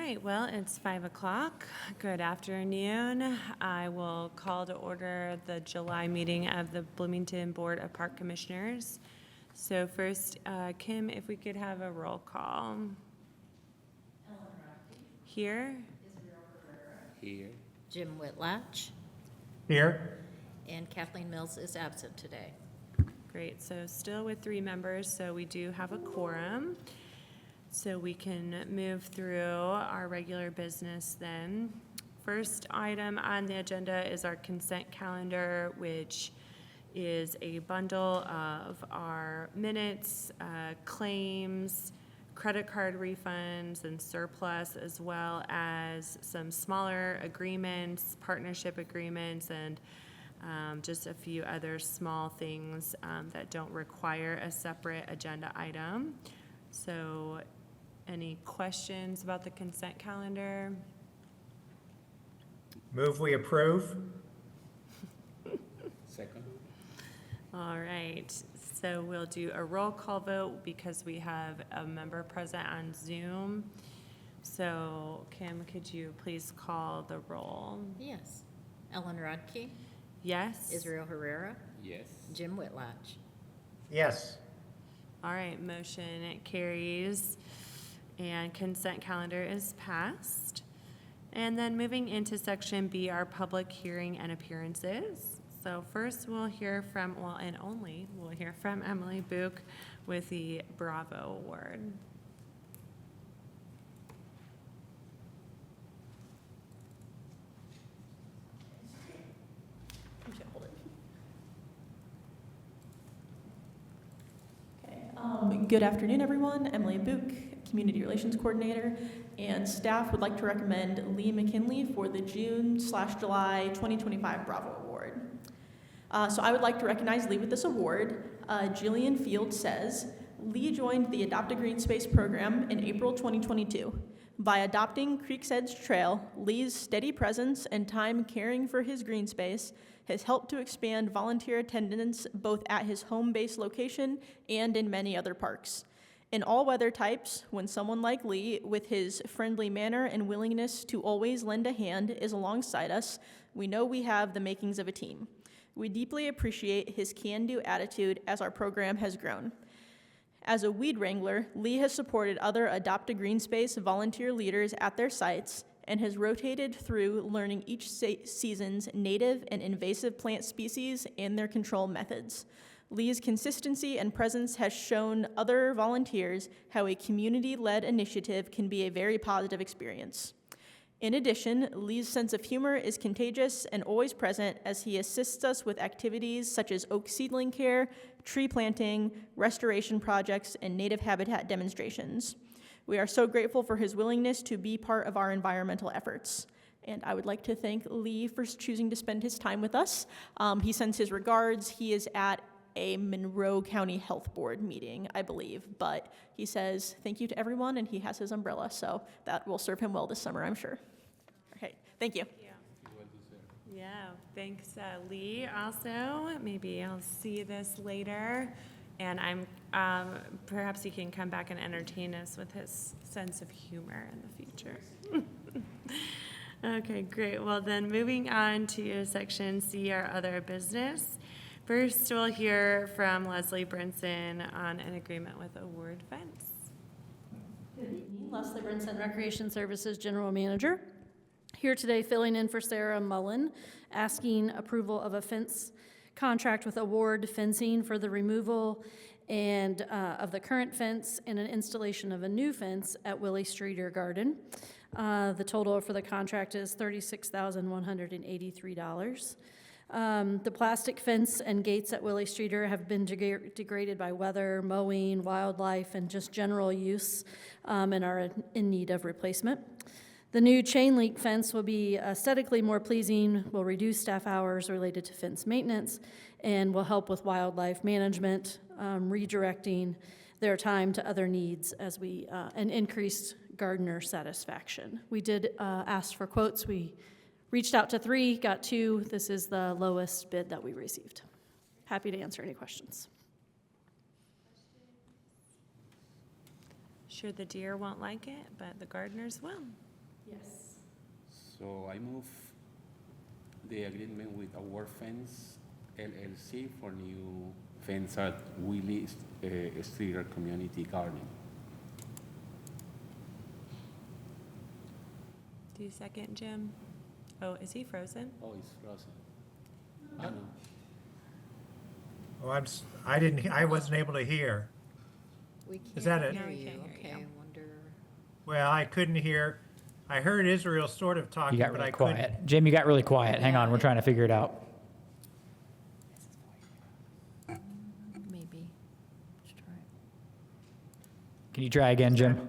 right, well, it's 5 o'clock. Good afternoon. I will call to order the July meeting of the Bloomington Board of Park Commissioners. So first, Kim, if we could have a roll call. Here. Here. Jim Whitlatch. Here. And Kathleen Mills is absent today. Great, so still with 3 members, so we do have a quorum. So we can move through our regular business then. First item on the agenda is our consent calendar, which is a bundle of our minutes, claims, credit card refunds, and surplus, as well as some smaller agreements, partnership agreements, and just a few other small things that don't require a separate agenda item. So any questions about the consent calendar? Move we approve. Second. All right, so we'll do a roll call vote because we have a member present on Zoom. So Kim, could you please call the roll? Yes. Ellen Rodkey. Yes? Israel Herrera. Yes. Jim Whitlatch. Yes. All right, motion carries and consent calendar is passed. And then moving into section B, our public hearing and appearances. So first we'll hear from, well, and only we'll hear from Emily Book with the Bravo Award. Good afternoon, everyone. Emily Book, Community Relations Coordinator, and staff would like to recommend Lee McKinley for the June/July 2025 Bravo Award. So I would like to recognize Lee with this award. Jillian Field says, Lee joined the Adopt a Green Space program in April 2022. By adopting Creek's Edge Trail, Lee's steady presence and time caring for his green space has helped to expand volunteer attendance both at his home base location and in many other parks. In all weather types, when someone like Lee, with his friendly manner and willingness to always lend a hand, is alongside us, we know we have the makings of a team. We deeply appreciate his can-do attitude as our program has grown. As a weed wrangler, Lee has supported other Adopt a Green Space volunteer leaders at their sites and has rotated through learning each season's native and invasive plant species and their control methods. Lee's consistency and presence has shown other volunteers how a community-led initiative can be a very positive experience. In addition, Lee's sense of humor is contagious and always present as he assists us with activities such as oak seedling care, tree planting, restoration projects, and native habitat demonstrations. We are so grateful for his willingness to be part of our environmental efforts. And I would like to thank Lee for choosing to spend his time with us. He sends his regards. He is at a Monroe County Health Board meeting, I believe, but he says thank you to everyone, and he has his umbrella, so that will serve him well this summer, I'm sure. Okay, thank you. Yeah, thanks, Lee. Also, maybe I'll see this later, and I'm perhaps he can come back and entertain us with his sense of humor in the future. Okay, great. Well, then moving on to section C, our other business. First, we'll hear from Leslie Brinson on an agreement with Award Fence. Good evening, Leslie Brinson, Recreation Services General Manager. Here today filling in for Sarah Mullen, asking approval of a fence contract with Award Fencing for the removal and of the current fence and an installation of a new fence at Willie Streeter Garden. The total for the contract is $36,183. The plastic fence and gates at Willie Streeter have been degraded by weather, mowing, wildlife, and just general use, and are in need of replacement. The new chain link fence will be aesthetically more pleasing, will reduce staff hours related to fence maintenance, and will help with wildlife management, redirecting their time to other needs as we and increased gardener satisfaction. We did ask for quotes. We reached out to 3, got 2. This is the lowest bid that we received. Happy to answer any questions. Sure, the deer won't like it, but the gardeners will. Yes. So I move the agreement with Award Fence LLC for new fence at Willie Streeter Community Garden. Do you second, Jim? Oh, is he frozen? Oh, it's frozen. I know. Oh, I wasn't able to hear. We can't Is that it? hear No, we you. can't hear Okay, you. I wonder, Well, I couldn't hear. I heard Israel sort of You talking, got but really I couldn't. quiet. Jim, you got really quiet. Hang on, we're trying to figure it out. maybe. Let's try. Can you try again, Jim?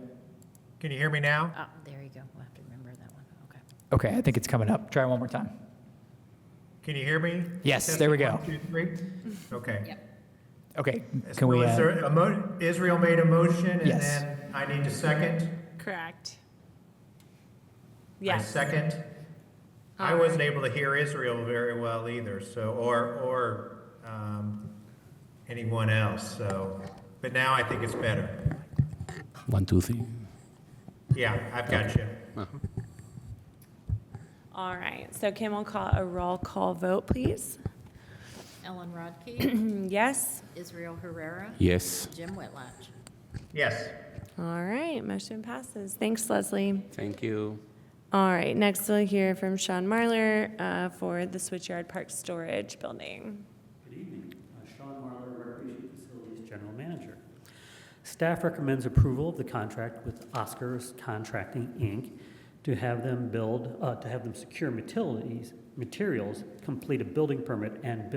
Can you hear me now? Ah, there you go. We'll have to remember that one. Okay. Okay, I think it's coming up. Try one more time. Can you hear me? Yes, Testing, there we go. 1, 2, 3. Okay. Yep. Okay, So can we, is there Israel made a motion, and Yes. then I need to second? Correct. I Yes. second. I All wasn't right. able to hear Israel very well either, so, or anyone else, so, but now I think it's better. 1, 2, 3. Yeah, I've got you. All right, so Kim will call a roll call vote, please. Ellen Rodkey, Yes? Israel Herrera, Yes. Jim Whitlatch. Yes. All right, motion passes. Thanks, Leslie. Thank you. All right, next we'll hear from Sean Marler for the Switchyard Park Storage Building. Good evening. Sean Marler, Recreation Facilities General Manager. Staff recommends approval of the contract with Oscars Contracting, Inc. to have them secure materials, complete a building permit, and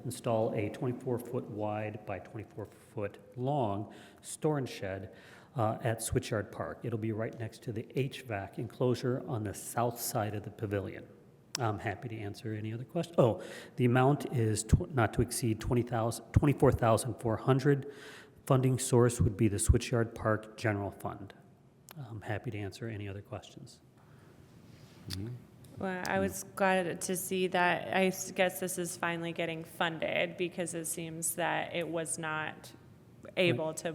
install a 24-foot wide by 24-foot long storage shed at Switchyard Park. It'll be right next to the HVAC enclosure on the south side of the pavilion. I'm happy to answer any other questions. Oh, the amount is not to exceed $24,400. Funding source would be the Switchyard Park General Fund. I'm happy to answer any other questions. Well, I was glad to see that. I guess this is finally getting funded because it seems that it was not able to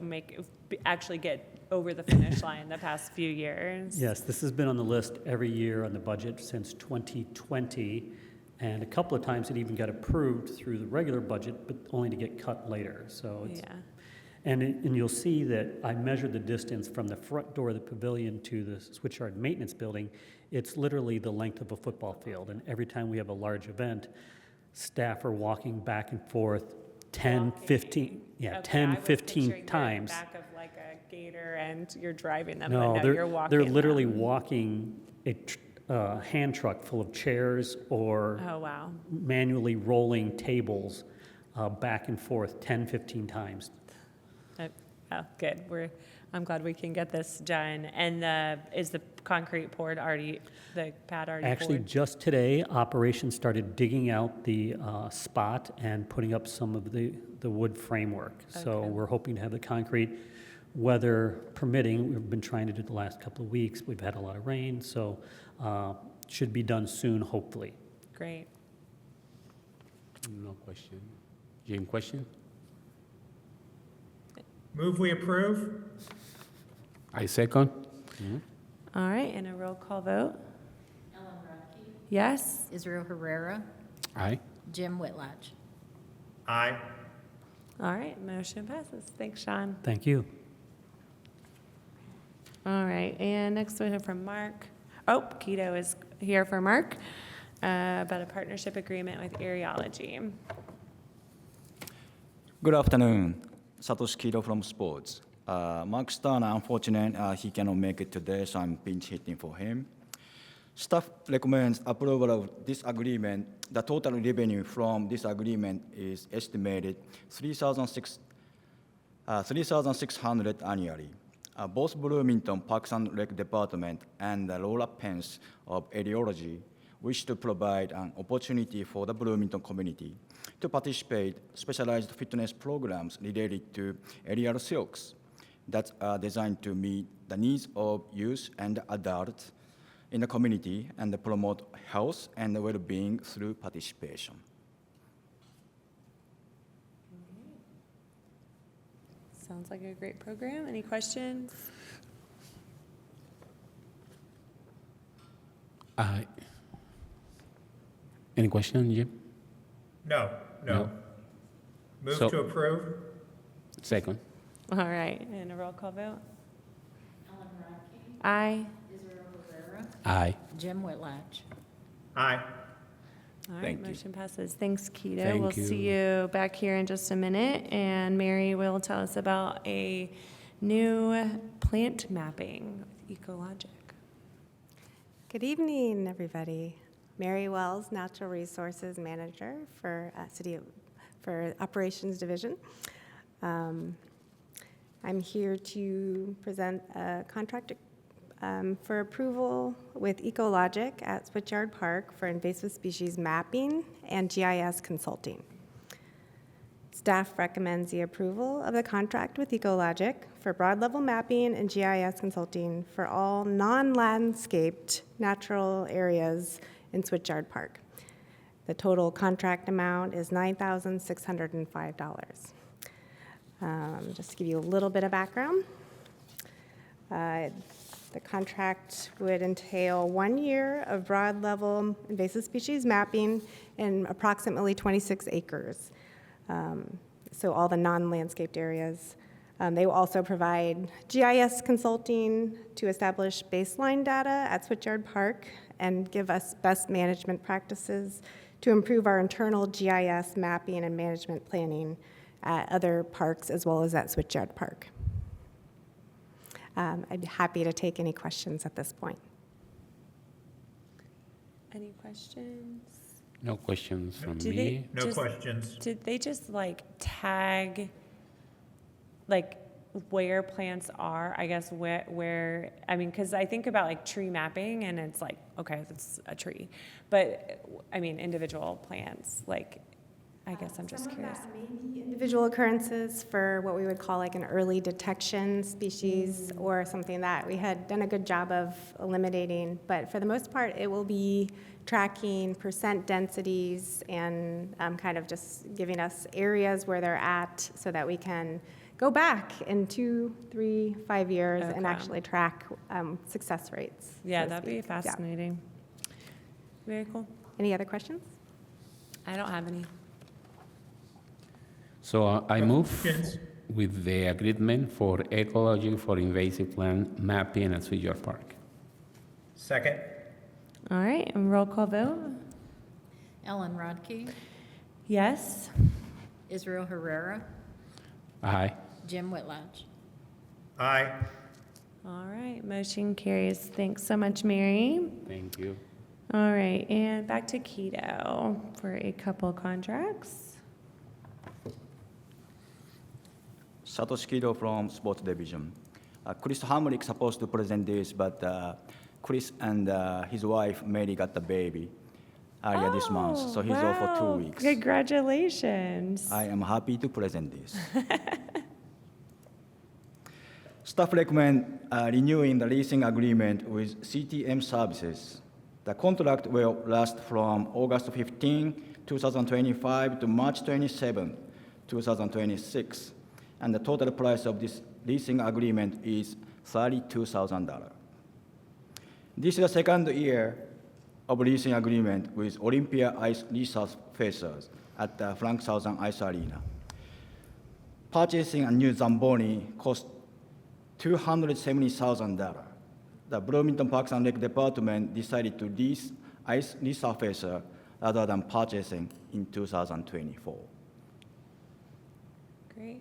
actually get over the finish line the past few years. Yes, this has been on the list every year on the budget since 2020, and a couple of times it even got approved through the regular budget, but only to get cut later. So it's, Yeah. and you'll see that I measured the distance from the front door of the pavilion to the Switchyard Maintenance Building. It's literally the length of a football field, and every time we have a large event, staff are walking back and forth 10, 15, Okay, 10, I was 15 picturing times. the back of like a gator and you're driving them, No, but no, you're walking they're literally them. walking a hand truck full of chairs or Oh, wow. manually rolling tables back and forth 10, 15 times. Oh, good. I'm glad we can get this done. And is the concrete poured already, the pad already Actually, poured? just today, operations started digging out the spot and putting up some of the wood framework. So Okay. we're hoping to have the concrete, weather permitting. We've been trying to do it the last couple of weeks. We've had a lot of rain, so should be done soon, hopefully. Great. No question. Jim, question? Move we approve? I second. All right, and a roll call vote? Ellen Rodkey, Yes? Israel Herrera, Aye. Jim Whitlatch. Aye. All right, motion passes. Thanks, Sean. Thank you. All right, and next we have from Mark. Oh, Keto is here for Mark about a partnership agreement with Areology. Good afternoon. Satoshi Kido from Sports. Mark Stern, unfortunate, he cannot make it today, so I'm pinch hitting for him. Staff recommends approval of this agreement. The total revenue from this agreement is estimated $3,600 annually. Both Bloomington Parks and Rec Department and Laura Pence of Areology wish to provide an opportunity for the Bloomington community to participate in specialized fitness programs related to aerial silks that are designed to meet the needs of youth and adults in the community and promote health and well-being through participation. Sounds like a great program. Any questions? Aye. Any question, Jim? No, no. No. Move So- to approve? Second. All right, and a roll call vote? Aye. Israel Herrera, Aye. Jim Whitlatch. Aye. All right, Thank you. motion passes. Thanks, Keto. Thank We'll see you back here in just a minute, and Mary will tell us about a new plant mapping with Ecologic. Good evening, everybody. Mary Wells, Natural Resources Manager for for Operations Division. I'm here to present a contract for approval with Ecologic at Switchyard Park for invasive species mapping and GIS consulting. Staff recommends the approval of the contract with Ecologic for broad level mapping and GIS consulting for all non-landscaped natural areas in Switchyard Park. The total contract amount is $9,605. Just to give you a little bit of background, the contract would entail 1 year of broad level invasive species mapping in approximately 26 acres. So all the non-landscaped areas. They will also provide GIS consulting to establish baseline data at Switchyard Park and give us best management practices to improve our internal GIS mapping and management planning at other parks as well as at Switchyard Park. I'd be happy to take any questions at this point. Any questions? No questions from Do me. they No just- questions. Did they just like tag, like where plants are? I guess where I mean, because I think about like tree mapping and it's like, okay, that's a tree. But I mean, individual plants, like, I guess I'm just curious. Some of that may be individual occurrences for what we would call like an early detection species or something that we had done a good job of eliminating. But for the most part, it will be tracking percent densities and kind of just giving us areas where they're at so that we can go back in 2, 3, 5 years and Okay. actually track success rates. Yeah, so to that'd be speak. Yeah. fascinating. Very cool. Any other questions? I don't have any. So I move Questions? with the agreement for ecology for invasive plant mapping at Switchyard Park. Second? All right, and roll call vote? Ellen Rodkey, Yes? Israel Herrera, Aye. Jim Whitlatch. Aye. All right, motion carries. Thanks so much, Mary. Thank you. All right, and back to Keto for a couple contracts. Satoshi Kido from Sports Division. Chris Hamrick supposed to present this, but Chris and his wife Mary got the baby earlier this month, so he's off for 2 weeks. Congratulations. I am happy to present this. Staff recommend renewing the leasing agreement with CTM Services. The contract will last from August 15, 2025 to March 27, 2026. And the total price of this leasing agreement is $32,000. This is the second year of leasing agreement with Olympia Ice Resurfacers at the Frank Southern Ice Arena. Purchasing a new Zamboni cost $270,000. The Bloomington Parks and Rec Department decided to lease ice resurfacer rather than purchasing in 2024. Great.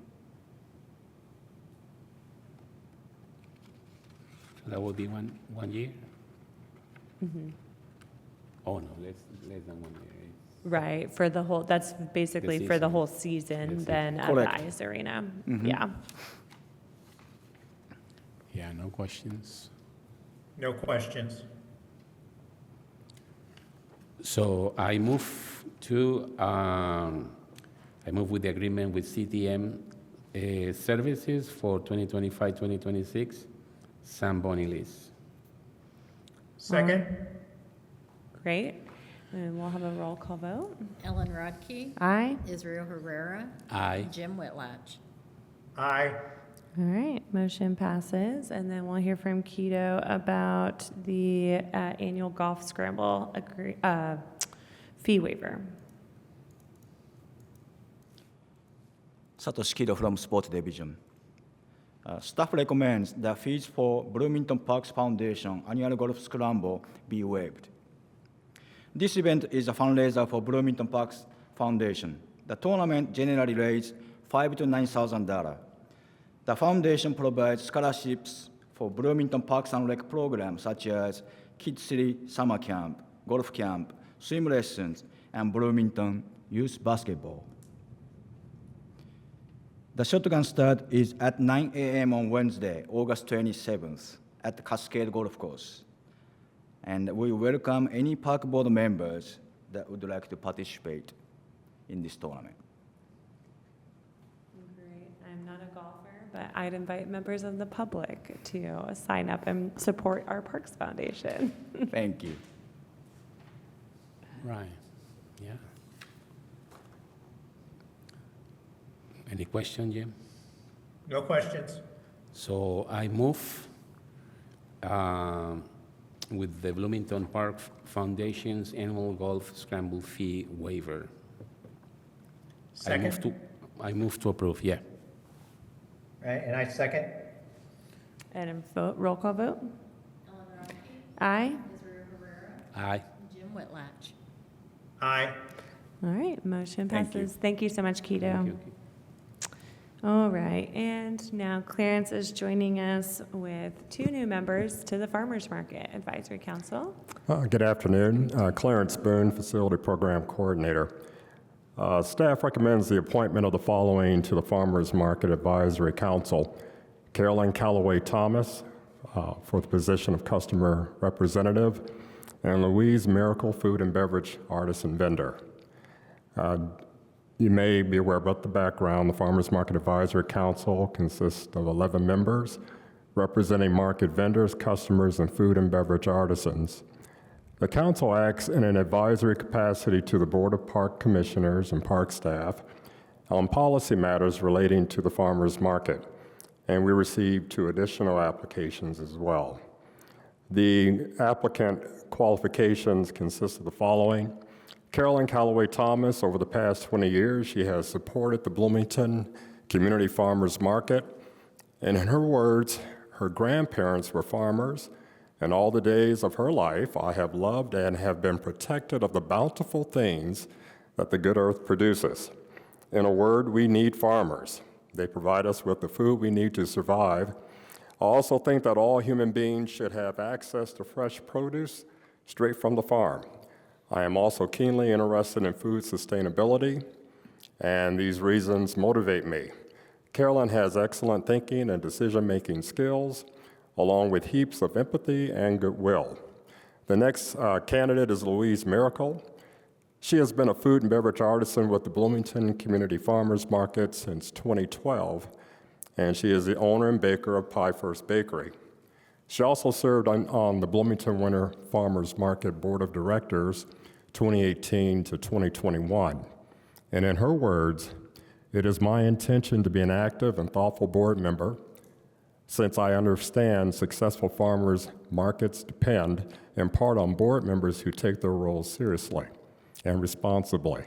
So that would be one year? Oh, no, less than 1 year. Right, for the whole, that's basically for the season. whole season Yes, then at the Correct. ice arena. Mhm. Yeah. Yeah, no questions. No questions. So I move with the agreement with CTM Services for 2025-2026 Zamboni lease. Second? Great. And we'll have a roll call vote. Ellen Rodkey, Aye. Israel Herrera, Aye. Jim Whitlatch. Aye. All right, motion passes, and then we'll hear from Keto about the annual golf scramble fee waiver. Satoshi Kido from Sports Division. Staff recommends the fees for Bloomington Parks Foundation Annual Golf Scramble be waived. This event is a fundraiser for Bloomington Parks Foundation. The tournament generally raises $5,000 to $9,000. The foundation provides scholarships for Bloomington Parks and Rec programs such as Kids City Summer Camp, Golf Camp, swim lessons, and Bloomington Youth Basketball. The shotgun start is at 9 a.m. on Wednesday, August 27th, at the Cascade Golf Course. And we welcome any park board members that would like to participate in this tournament. Great. I'm not a golfer, but I'd invite members of the public to sign up and support our Parks Foundation. Thank you. Right, yeah. Any question, Jim? No questions? So I move with the Bloomington Park Foundation's annual golf scramble fee waiver. Second? I move to approve, yeah. Right, and I second? And a vote, roll call vote? Ellen Rodkey. Aye. Israel Herrera. Aye. Jim Whitlatch. Aye. All right, motion Thank you. passes. Thank you so much, Keto. Thank you. All right, and now Clarence is joining us with two new members to the Farmers Market Advisory Council. Good afternoon. Clarence Boone, Facility Program Coordinator. Staff recommends the appointment of the following to the Farmers Market Advisory Council. Carolyn Calloway Thomas for the position of Customer Representative, and Louise Miracle, Food and Beverage Artisan Vendor. You may be aware about the background. The Farmers Market Advisory Council consists of 11 members representing market vendors, customers, and food and beverage artisans. The council acts in an advisory capacity to the Board of Park Commissioners and park staff on policy matters relating to the farmers market, and we received 2 additional applications as well. The applicant qualifications consist of the following. Carolyn Calloway Thomas, over the past 20 years, she has supported the Bloomington Community Farmers Market, and in her words, her grandparents were farmers, and all the days of her life I have loved and have been protected of the bountiful things that the good earth produces. In a word, we need farmers. They provide us with the food we need to survive. I also think that all human beings should have access to fresh produce straight from the farm. I am also keenly interested in food sustainability, and these reasons motivate me. Carolyn has excellent thinking and decision-making skills, along with heaps of empathy and goodwill. The next candidate is Louise Miracle. She has been a food and beverage artisan with the Bloomington Community Farmers Market since 2012, and she is the owner and baker of Pie First Bakery. She also served on the Bloomington Winter Farmers Market Board of Directors 2018 to 2021. And in her words, it is my intention to be an active and thoughtful board member, since I understand successful farmers markets depend in part on board members who take their roles seriously and responsibly.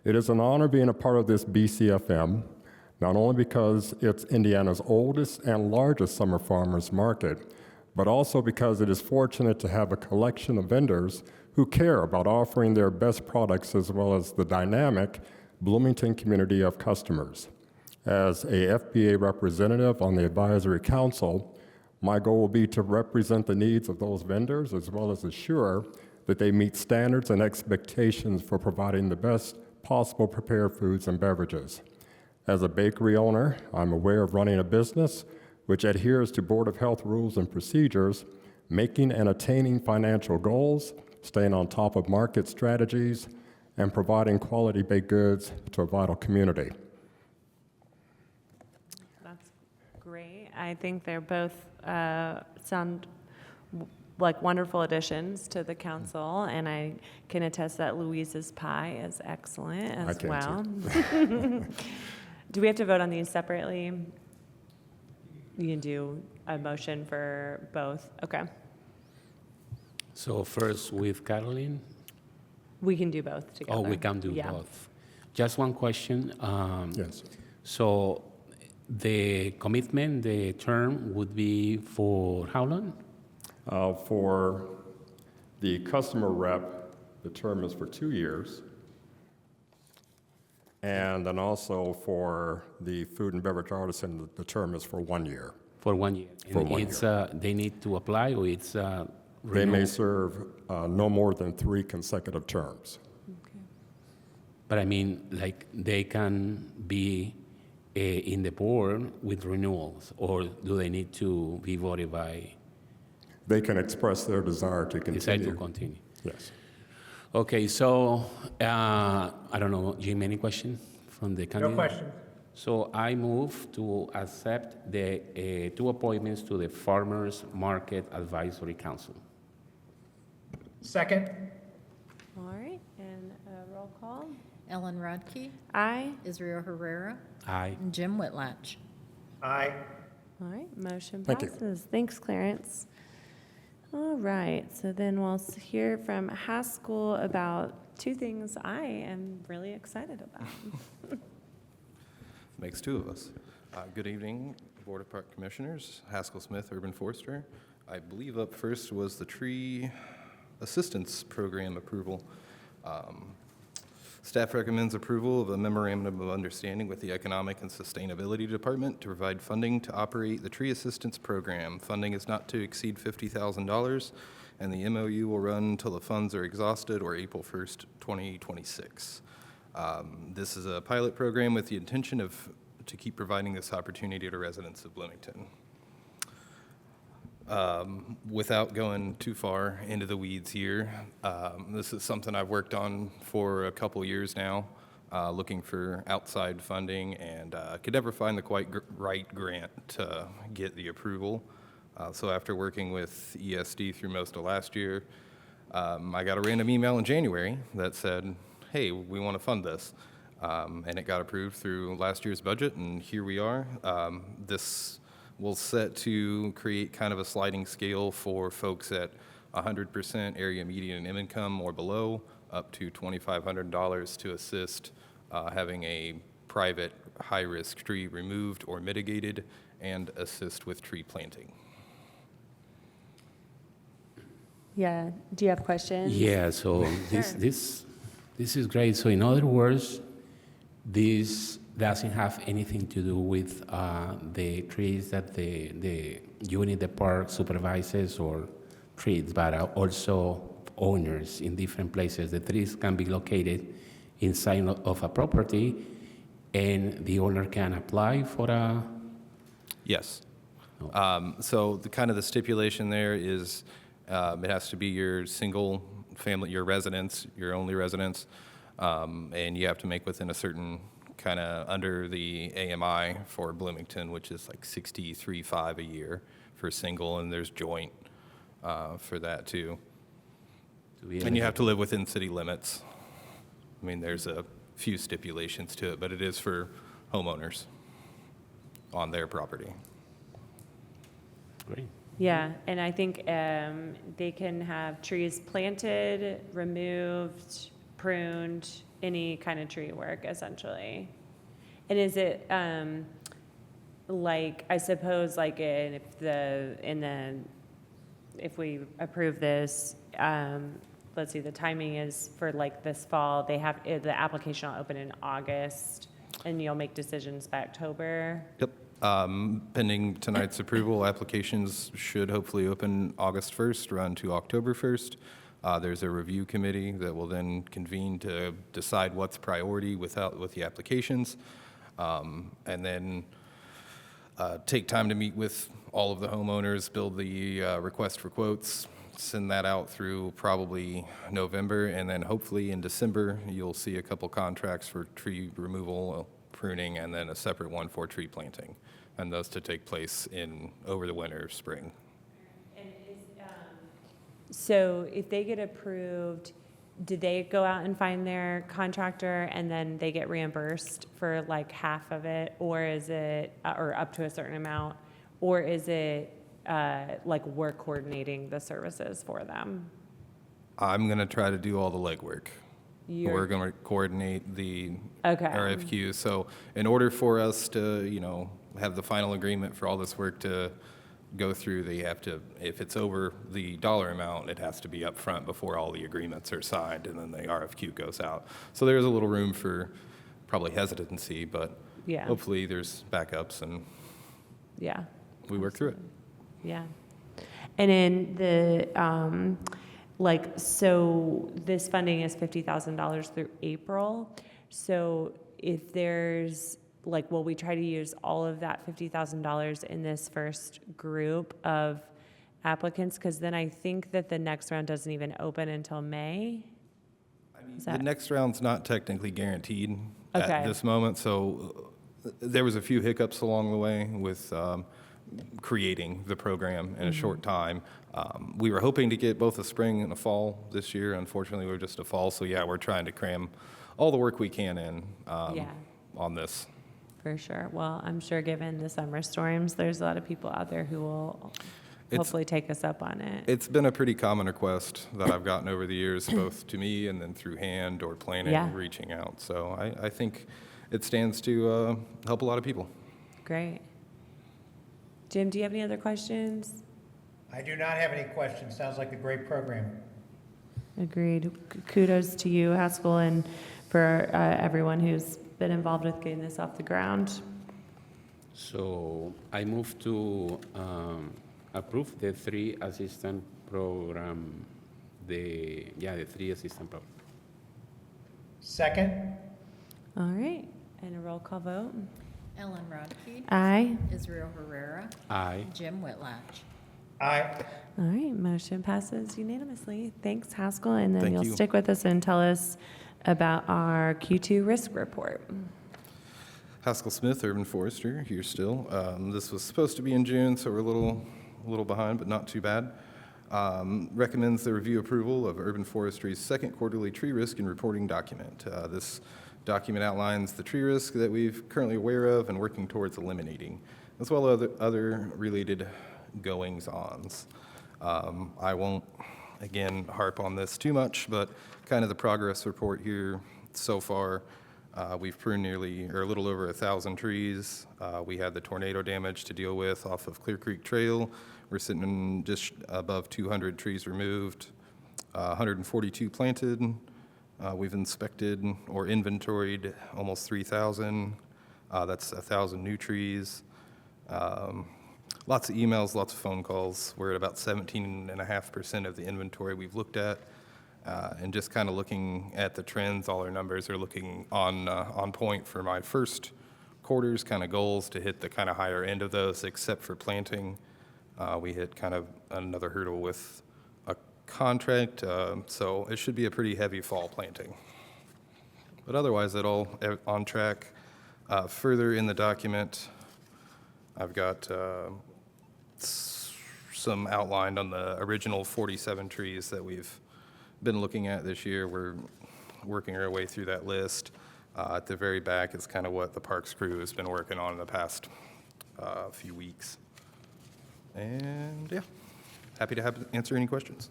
It is an honor being a part of this BCFM, not only because it's Indiana's oldest and largest summer farmers market, but also because it is fortunate to have a collection of vendors who care about offering their best products, as well as the dynamic Bloomington community of customers. As a FBA representative on the advisory council, my goal will be to represent the needs of those vendors, as well as assure that they meet standards and expectations for providing the best possible prepared foods and beverages. As a bakery owner, I'm aware of running a business which adheres to Board of Health rules and procedures, making and attaining financial goals, staying on top of market strategies, and providing quality baked goods to a vital community. That's great. I think they're both sound like wonderful additions to the council, and I can attest that Louise's pie is excellent as I can well. Do we have to vote on these separately? You can do a motion for both, okay. So first with Caroline, We can do both together. oh, we can do Yeah. both. Just one question. Yes. So the commitment, the term would be for how long? For the customer rep, the term is for 2 years. And then also for the food and beverage artisan, the term is for 1 year. For 1 year. For And 1 it's, they need to apply, or it's They may renewed? serve no more than 3 consecutive terms. But I mean, like, they can be in the board with renewals, or do they need to be voted by, They can express their desire to decide to continue. continue? Yes. Okay, so, I don't know, Jim, any question from the No candidate? question. So I move to accept the 2 appointments to the Farmers Market Advisory Council. Second? All right, and a roll call. Ellen Rodkey, Aye. Israel Herrera, Aye. and Jim Whitlatch. Aye. All right, motion Thank you. passes. Thanks, Clarence. All right, so then we'll hear from Haskell about 2 things I am really excited about. Makes 2 of us. Good evening, Board of Park Commissioners. Haskell Smith, Urban Forester. I believe up first was the Tree Assistance Program approval. Staff recommends approval of a memorandum of understanding with the Economic and Sustainability Department to provide funding to operate the Tree Assistance Program. Funding is not to exceed $50,000, and the MOU will run until the funds are exhausted or April 1st, 2026. This is a pilot program with the intention to keep providing this opportunity to residents of Bloomington. Without going too far into the weeds here, this is something I've worked on for a couple years now, looking for outside funding, and could never find the quite right grant to get the approval. So after working with ESD through most of last year, I got a random email in January that said, hey, we want to fund this. And it got approved through last year's budget, and here we are. This will set to create kind of a sliding scale for folks at 100% area median income or below, up to $2,500 to assist having a private high-risk tree removed or mitigated, and assist with tree planting. Yeah, do you have questions? Yeah, so Sure. this is great. So in other words, this doesn't have anything to do with the trees that the unit, the park supervises or trees, but also owners in different places. The trees can be located inside of a property, and the owner can apply for a... Yes. So the kind of the stipulation there is it has to be your single family, your residence, your only residence, and you have to make within a certain kind of under the AMI for Bloomington, which is like 63.5 a year for single, and there's joint for that too. And you have to live within city limits. I mean, there's a few stipulations to it, but it is for homeowners on their property. Great. Yeah, and I think they can have trees planted, removed, pruned, any kind of tree work, essentially. And is it, like, I suppose, like, if we approve this, let's see, the timing is for, like, this fall, the application will open in August, and you'll make decisions by October? Yep. Pending tonight's approval, applications should hopefully open August 1st, run to October 1st. There's a review committee that will then convene to decide what's priority with the applications, and then take time to meet with all of the homeowners, build the request for quotes, send that out through probably November, and then hopefully in December, you'll see a couple contracts for tree removal, pruning, and then a separate one for tree planting, and those to take place over the winter, spring. So if they get approved, do they go out and find their contractor and then they get reimbursed for like half of it, or is it, or up to a certain amount? Or is it, like we're coordinating the services for them? I'm going to try to do all the legwork. You're- We're going to coordinate the Okay. RFQ. So in order for us to, have the final agreement for all this work to go through, they have to, if it's over the dollar amount, it has to be up front before all the agreements are signed, and then the RFQ goes out. So there's a little room for probably hesitancy, but Yeah. hopefully there's backups and Yeah. we work through it. Yeah. And in the, so this funding is $50,000 through April. So if there's, will we try to use all of that $50,000 in this first group of applicants? Because then I think that the next round doesn't even open until May. Is The that- next round's not technically guaranteed Okay. at this moment, so there was a few hiccups along the way with creating the program in a short time. We were hoping to get both a spring and a fall this year. Unfortunately, we're just a fall, so yeah, we're trying to cram all the work we can in Yeah. on this. For sure. Well, I'm sure given the summer storms, there's a lot of people out there who will hopefully take us up on it. It's been a pretty common request that I've gotten over the years, both to me and then through hand or planning, Yeah. reaching out. So I think it stands to help a lot of people. Great. Jim, do you have any other questions? I do not have any questions. Sounds like a great program. Agreed. Kudos to you, Haskell, and for everyone who's been involved with getting this off the ground. So I move to approve the 3 assistant program, the 3 assistant program. Second? All right, and a roll call vote. Ellen Rodkey. Aye. Israel Herrera. Aye. Jim Whitlatch. Aye. All right, motion passes unanimously. Thanks, Haskell, and then Thank you'll you. stick with us and tell us about our Q2 risk report. Haskell Smith, Urban Forester, here still. This was supposed to be in June, so we're a little behind, but not too bad. Recommends the review approval of Urban Forestry's second quarterly tree risk and reporting document. This document outlines the tree risk that we've currently aware of and working towards eliminating, as well as other related goings-ons. I won't, again, harp on this too much, but kind of the progress report here so far. We've pruned a little over 1,000 trees. We had the tornado damage to deal with off of Clear Creek Trail. We're sitting in just above 200 trees removed, 142 planted. We've inspected or inventoried almost 3,000. That's 1,000 new trees. Lots of emails, lots of phone calls. We're at about 17.5% of the inventory we've looked at. And just kind of looking at the trends, all our numbers are looking on point for my first quarter's kind of goals to hit the kind of higher end of those, except for planting. We hit kind of another hurdle with a contract, so it should be a pretty heavy fall planting. But otherwise, it all on track. Further in the document, I've got some outlined on the original 47 trees that we've been looking at this year. We're working our way through that list. At the very back is kind of what the parks crew has been working on in the past few weeks. And yeah, happy to answer any questions.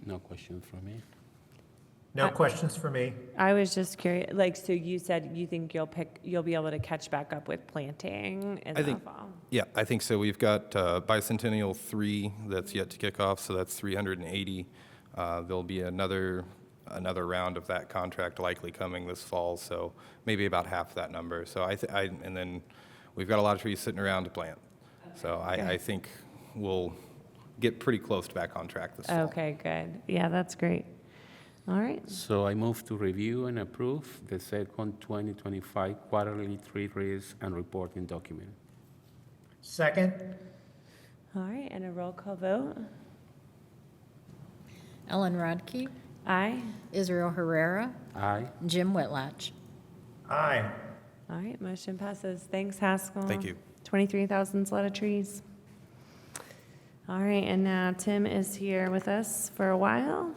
No questions from me. No questions for me. I was just curious, so you said you think you'll be able to catch back up with planting in the fall? Yeah, I think so. We've got Bicentennial 3 that's yet to kick off, so that's 380. There'll be another round of that contract likely coming this fall, so maybe about half that number. So and then we've got a lot of trees sitting around to plant. So I think we'll get pretty close to back on track this fall. Okay, good. Yeah, that's great. All right. So I move to review and approve the second 2025 quarterly tree risk and reporting document. Second? All right, and a roll call vote. Ellen Rodkey. Aye. Israel Herrera. Aye. Jim Whitlatch. Aye. All right, motion passes. Thanks, Haskell. Thank you. 23,000's a lot of trees. All right, and now Tim is here with us for a while.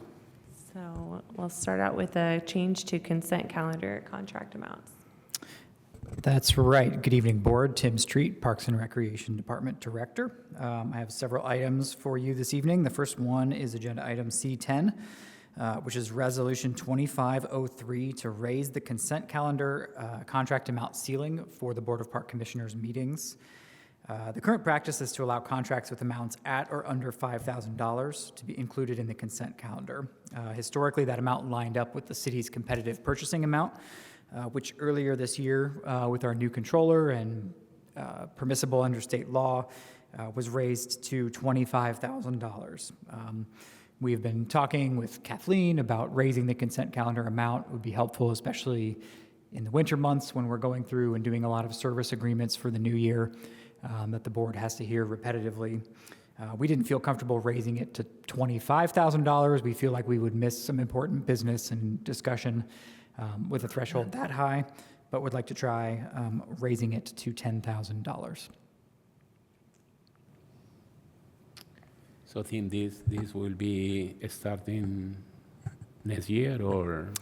So we'll start out with a change to consent calendar contract amounts. That's right. Good evening, Board. Tim Street, Parks and Recreation Department Director. I have several items for you this evening. The first one is Agenda Item C10, which is Resolution 2503 to raise the consent calendar contract amount ceiling for the Board of Park Commissioners meetings. The current practice is to allow contracts with amounts at or under $5,000 to be included in the consent calendar. Historically, that amount lined up with the city's competitive purchasing amount, which earlier this year, with our new controller and permissible under state law, was raised to $25,000. We've been talking with Kathleen about raising the consent calendar amount. It would be helpful, especially in the winter months when we're going through and doing a lot of service agreements for the new year that the board has to hear repetitively. We didn't feel comfortable raising it to $25,000. We feel like we would miss some important business and discussion with a threshold that high, but would like to try raising it to $10,000. So I think this will be starting next year or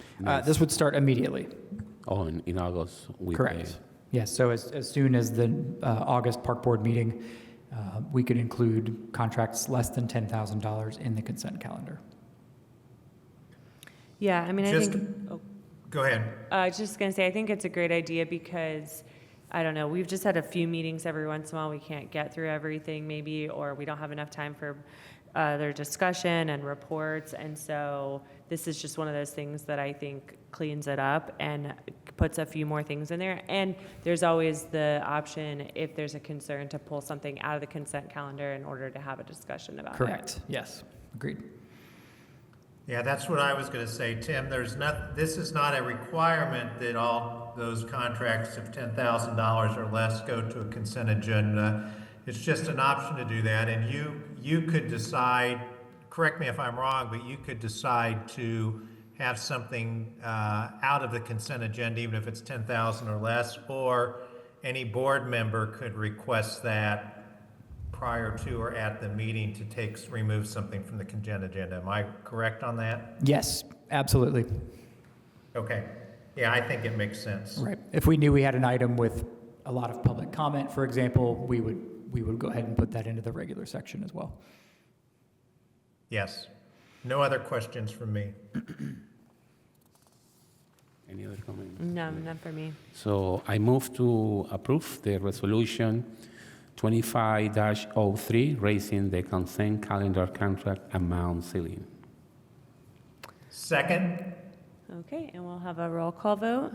This would start immediately. in August with Correct. Yes, so as soon as the August Park Board meeting, we could include contracts less than $10,000 in the consent calendar. Yeah, I mean, I Just- think, oh, Go ahead. I was just gonna say, I think it's a great idea because, I don't know, we've just had a few meetings every once in a while. We can't get through everything maybe, or we don't have enough time for their discussion and reports. And so this is just one of those things that I think cleans it up and puts a few more things in there. And there's always the option, if there's a concern, to pull something out of the consent calendar in order to have a discussion about it. Correct, yes, agreed. Yeah, that's what I was going to say, Tim. This is not a requirement that all those contracts of $10,000 or less go to a consent agenda. It's just an option to do that, and you could decide, correct me if I'm wrong, but you could decide to have something out of the consent agenda, even if it's 10,000 or less, or any board member could request that prior to or at the meeting to remove something from the consent agenda. Am I correct on that? Yes, absolutely. Okay. Yeah, I think it makes sense. Right. If we knew we had an item with a lot of public comment, for example, we would go ahead and put that into the regular section as well. Yes. No other questions from me. Any other comments? No, not for me. So I move to approve the resolution 25-03, raising the consent calendar contract amount ceiling. Second? Okay, and we'll have a roll call vote.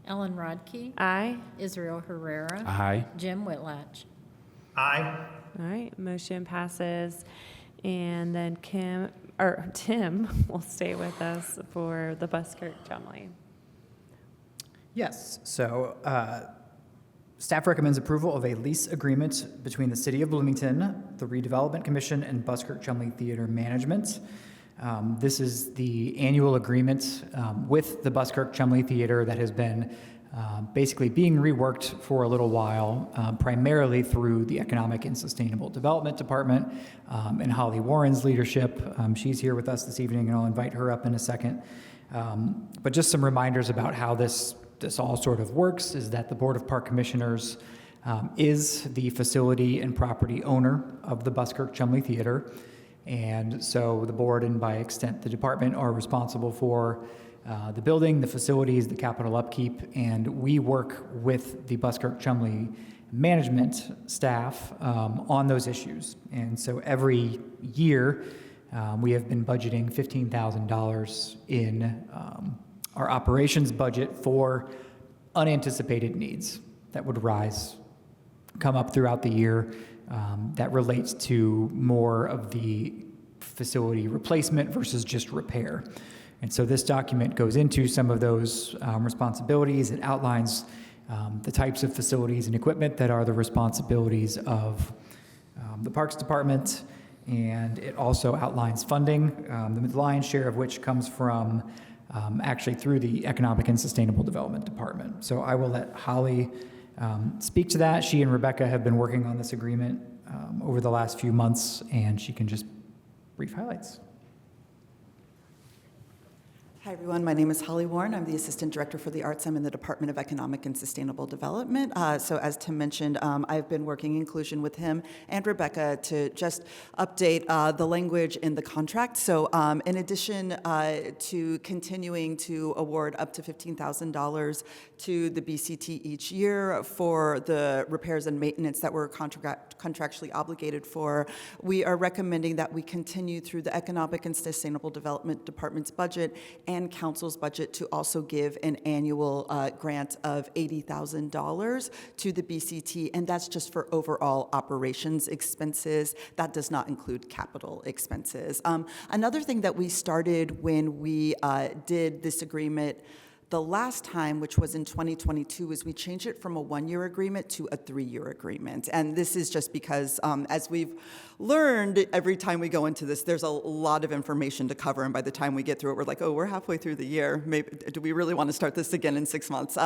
Ellen Rodkey, Aye. Israel Herrera, Aye. Jim Whitlatch. Aye. All right, motion passes. And then Tim will stay with us for the Buskirk Chumley. Yes, so staff recommends approval of a lease agreement between the City of Bloomington, the Redevelopment Commission, and Buskirk Chumley Theater Management. This is the annual agreement with the Buskirk Chumley Theater that has been basically being reworked for a little while, primarily through the Economic and Sustainable Development Department and Holly Warren's leadership. She's here with us this evening, and I'll invite her up in a second. But just some reminders about how this all sort of works is that the Board of Park Commissioners is the facility and property owner of the Buskirk Chumley Theater. And so the board, and by extent the department, are responsible for the building, the facilities, the capital upkeep, and we work with the Buskirk Chumley management staff on those issues. And so every year, we have been budgeting $15,000 in our operations budget for unanticipated needs that would come up throughout the year that relates to more of the facility replacement versus just repair. And so this document goes into some of those responsibilities. It outlines the types of facilities and equipment that are the responsibilities of the Parks Department, and it also outlines funding, the lion's share of which comes from actually through the Economic and Sustainable Development Department. So I will let Holly speak to that. She and Rebecca have been working on this agreement over the last few months, and she can just brief highlights. Hi, everyone. My name is Holly Warren. I'm the Assistant Director for the Arts. I'm in the Department of Economic and Sustainable Development. So as Tim mentioned, I've been working inclusion with him and Rebecca to just update the language in the contract. So in addition to continuing to award up to $15,000 to the BCT each year for the repairs and maintenance that we're contractually obligated for, we are recommending that we continue through the Economic and Sustainable Development Department's budget and Council's budget to also give an annual grant of $80,000 to the BCT, and that's just for overall operations expenses. That does not include capital expenses. Another thing that we started when we did this agreement the last time, which was in 2022, is we changed it from a one-year agreement to a three-year agreement. And this is just because, as we've learned every time we go into this, there's a lot of information to cover. And by the time we get through it, we're like, oh, we're halfway through the year. Maybe, do we really want to start this again in 6 months?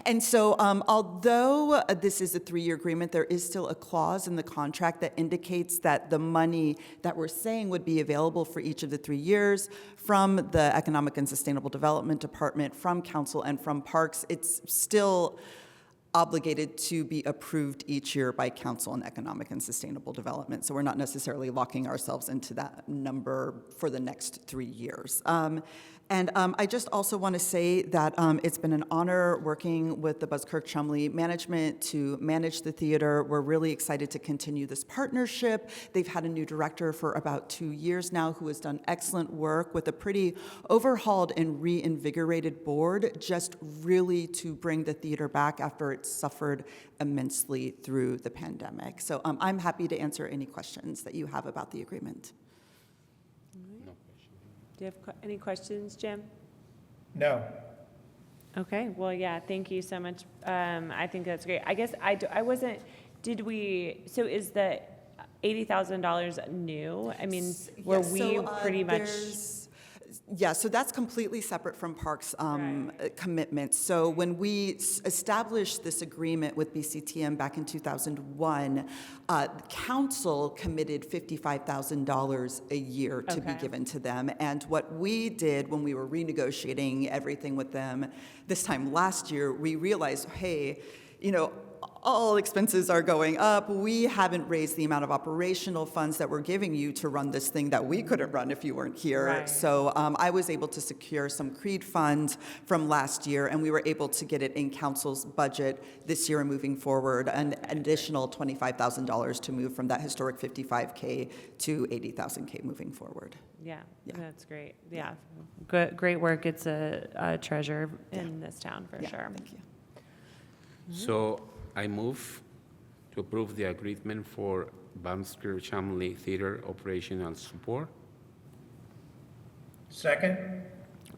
And so although this is a three-year agreement, there is still a clause in the contract that indicates that the money that we're saying would be available for each of the 3 years from the Economic and Sustainable Development Department, from Council, and from Parks, it's still obligated to be approved each year by Council and Economic and Sustainable Development. So we're not necessarily locking ourselves into that number for the next 3 years. And I just also want to say that it's been an honor working with the Buskirk-Chumley management to manage the theater. We're really excited to continue this partnership. They've had a new director for about 2 years now who has done excellent work with a pretty overhauled and reinvigorated board, just really to bring the theater back after it suffered immensely through the pandemic. So I'm happy to answer any questions that you have about the agreement. Do you have any questions, Jim? No. Okay, well, yeah, thank you so much. I think that's great. I guess I wasn't, so is the $80,000 new? I mean, were Yes, we so, pretty much? Yeah, so that's completely separate from Parks' commitments. So when we established this agreement with BCTM back in 2001, Council committed $55,000 a year to be given to them. And what we did when we were renegotiating everything with them this time last year, we realized, hey, you know, all expenses are going up. We haven't raised the amount of operational funds that we're giving you to run this thing that we couldn't run if you weren't here. Right. So I was able to secure some CREED funds from last year, and we were able to get it in Council's budget this year and moving forward, an additional $25,000 to move from that historic $55K to $80,000K moving forward. Yeah, that's great. Yeah, good, great work. It's a treasure in this town for sure. Thank you. So I move to approve the agreement for Buskirk-Chumley Theater operational support. Second?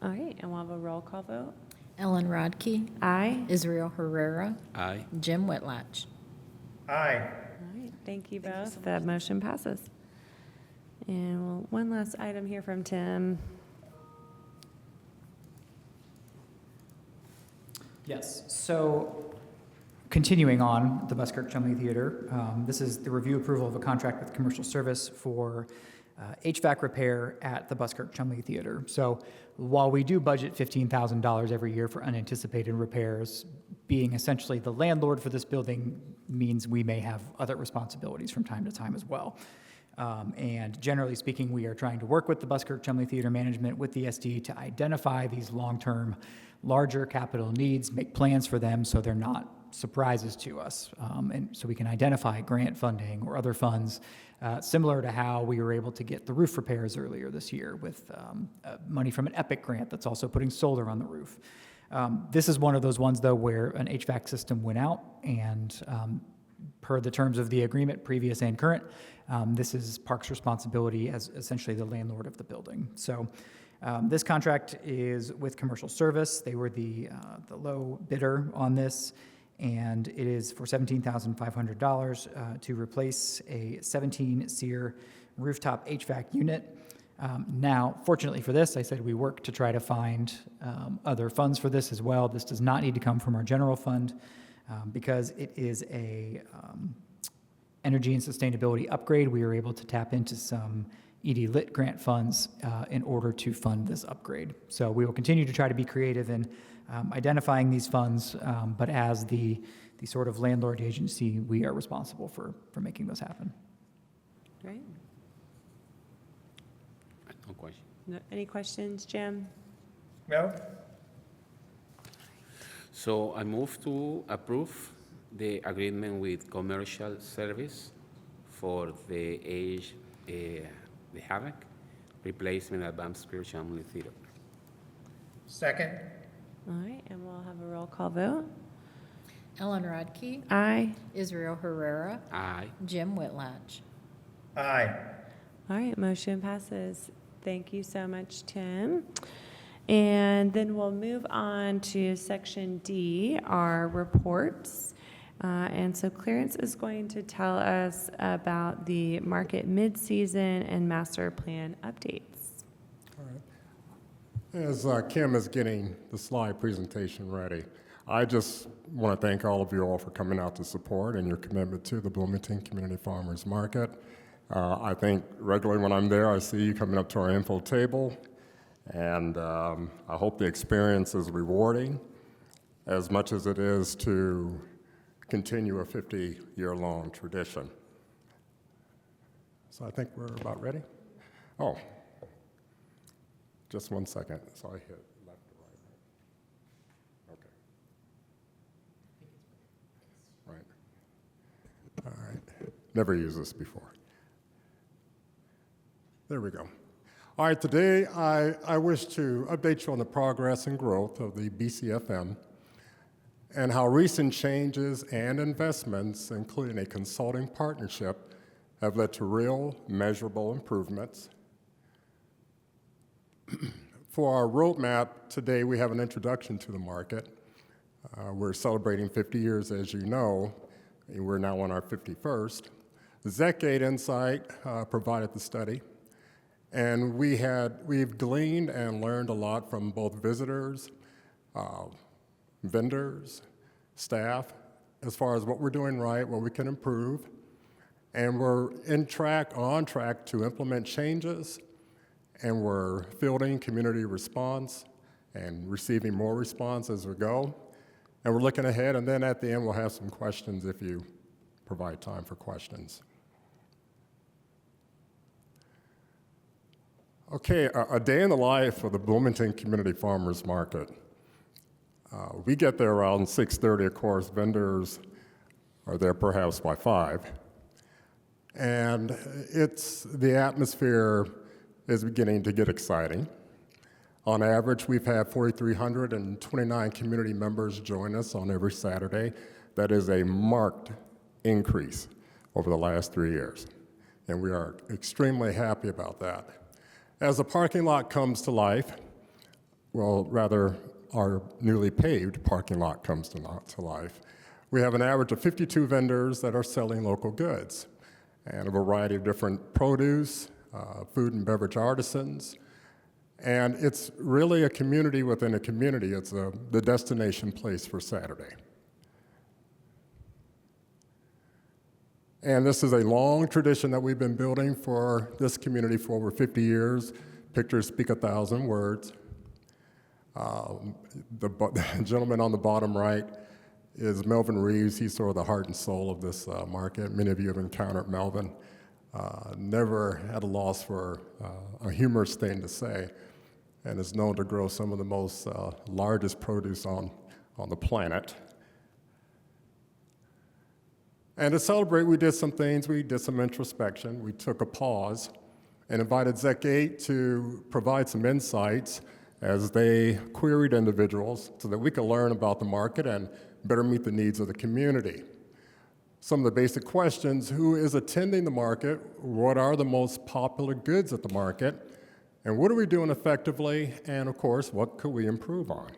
All right, and we'll have a roll call vote. Ellen Rodkey, Aye. Israel Herrera, Aye. Jim Whitlatch. Aye. All right, thank you both. That motion passes. And one last item here from Tim. Yes, so continuing on the Buskirk-Chumley Theater, this is the review approval of a contract with commercial service for HVAC repair at the Buskirk-Chumley Theater. So while we do budget $15,000 every year for unanticipated repairs, being essentially the landlord for this building means we may have other responsibilities from time to time as well. And generally speaking, we are trying to work with the Buskirk-Chumley Theater management, with the SD, to identify these long-term, larger capital needs, make plans for them so they're not surprises to us. And so we can identify grant funding or other funds, similar to how we were able to get the roof repairs earlier this year with money from an EPIC grant that's also putting solar on the roof. This is one of those ones, though, where an HVAC system went out, and per the terms of the agreement, previous and current, this is Parks' responsibility as essentially the landlord of the building. So this contract is with Commercial Service. They were the low bidder on this, and it is for $17,500 to replace a 17-SEER rooftop HVAC unit. Now, fortunately for this, I said we work to try to find other funds for this as well. This does not need to come from our general fund because it is a energy and sustainability upgrade. We were able to tap into some ED Lit grant funds in order to fund this upgrade. So we will continue to try to be creative in identifying these funds, but as the sort of landlord agency, we are responsible for making those happen. Great. No question. Any questions, Jim? No? So I move to approve the agreement with commercial service for the the Havoc replacement at Banff-Square Chambly Theater. Second? All right, and we'll have a roll call vote. Ellen Rodkey, Aye. Israel Herrera, Aye. Jim Whitlatch. Aye. All right, motion passes. Thank you so much, Tim. And then we'll move on to section D, our reports. And so Clarence is going to tell us about the market mid-season and master plan updates. All right. As Kim is getting the slide presentation ready, I just want to thank all of you all for coming out to support and your commitment to the Bloomington Community Farmers Market. I think regularly when I'm there, I see you coming up to our info table, and I hope the experience is rewarding as much as it is to continue a 50-year-long tradition. So I think we're about ready. Oh, just 1 second. So I hit left or right. Okay. Right. All right. Never used this before. There we go. All right, today I wish to update you on the progress and growth of the BCFM and how recent changes and investments, including a consulting partnership, have led to real, measurable improvements. For our roadmap, today we have an introduction to the market. We're celebrating 50 years, as you know, and we're now on our 51st. The Zecgate Insight provided the study, and we've gleaned and learned a lot from both visitors, vendors, staff, as far as what we're doing right, what we can improve, and we're on track to implement changes, and we're fielding community response and receiving more response as we go, and we're looking ahead, and then at the end we'll have some questions if you provide time for questions. Okay, a day in the life of the Bloomington Community Farmers Market. We get there around 6:30, of course. Vendors are there perhaps by 5. And the atmosphere is beginning to get exciting. On average, we've had 4,329 community members join us on every Saturday. That is a marked increase over the last 3 years. And we are extremely happy about that. As the parking lot comes to life, well, rather, our newly paved parking lot comes to life, we have an average of 52 vendors that are selling local goods and a variety of different produce, food and beverage artisans, and it's really a community within a community. It's the destination place for Saturday. And this is a long tradition that we've been building for this community for over 50 years. Pictures speak 1,000 words. The gentleman on the bottom right is Melvin Reeves. He's sort of the heart and soul of this market. Many of you have encountered Melvin. Never at a loss for a humorous thing to say, and is known to grow some of the most largest produce on the planet. And to celebrate, we did some things. We did some introspection. We took a pause and invited Zecgate to provide some insights as they queried individuals so that we could learn about the market and better meet the needs of the community. Some of the basic questions: who is attending the market? What are the most popular goods at the market? And what are we doing effectively? And of course, what could we improve on?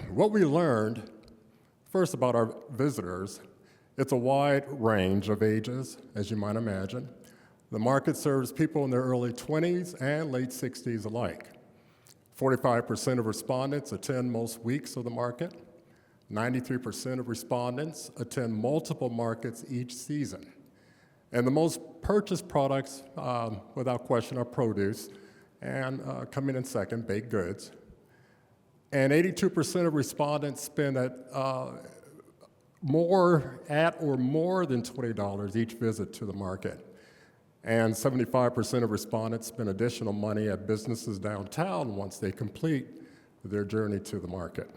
What we learned first about our visitors, it's a wide range of ages, as you might imagine. The market serves people in their early 20s and late 60s alike. 45% of respondents attend most weeks of the market. 93% of respondents attend multiple markets each season. And the most purchased products, without question, are produce, and coming in second, baked goods. And 82% of respondents spend more than $20 each visit to the market. And 75% of respondents spend additional money at businesses downtown once they complete their journey to the market.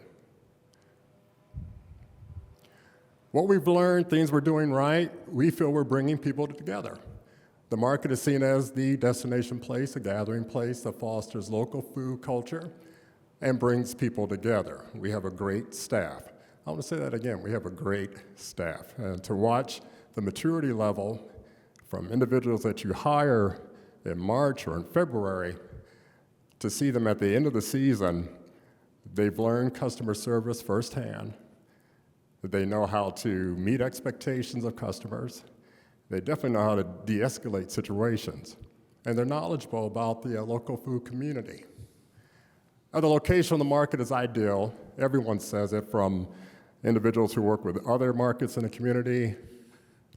What we've learned, things we're doing right, we feel we're bringing people together. The market is seen as the destination place, a gathering place that fosters local food culture and brings people together. We have a great staff. I want to say that again, we have a great staff. And to watch the maturity level from individuals that you hire in March or in February, to see them at the end of the season, they've learned customer service firsthand, that they know how to meet expectations of customers. They definitely know how to de-escalate situations. And they're knowledgeable about the local food community. Now, the location of the market is ideal. Everyone says it, from individuals who work with other markets in the community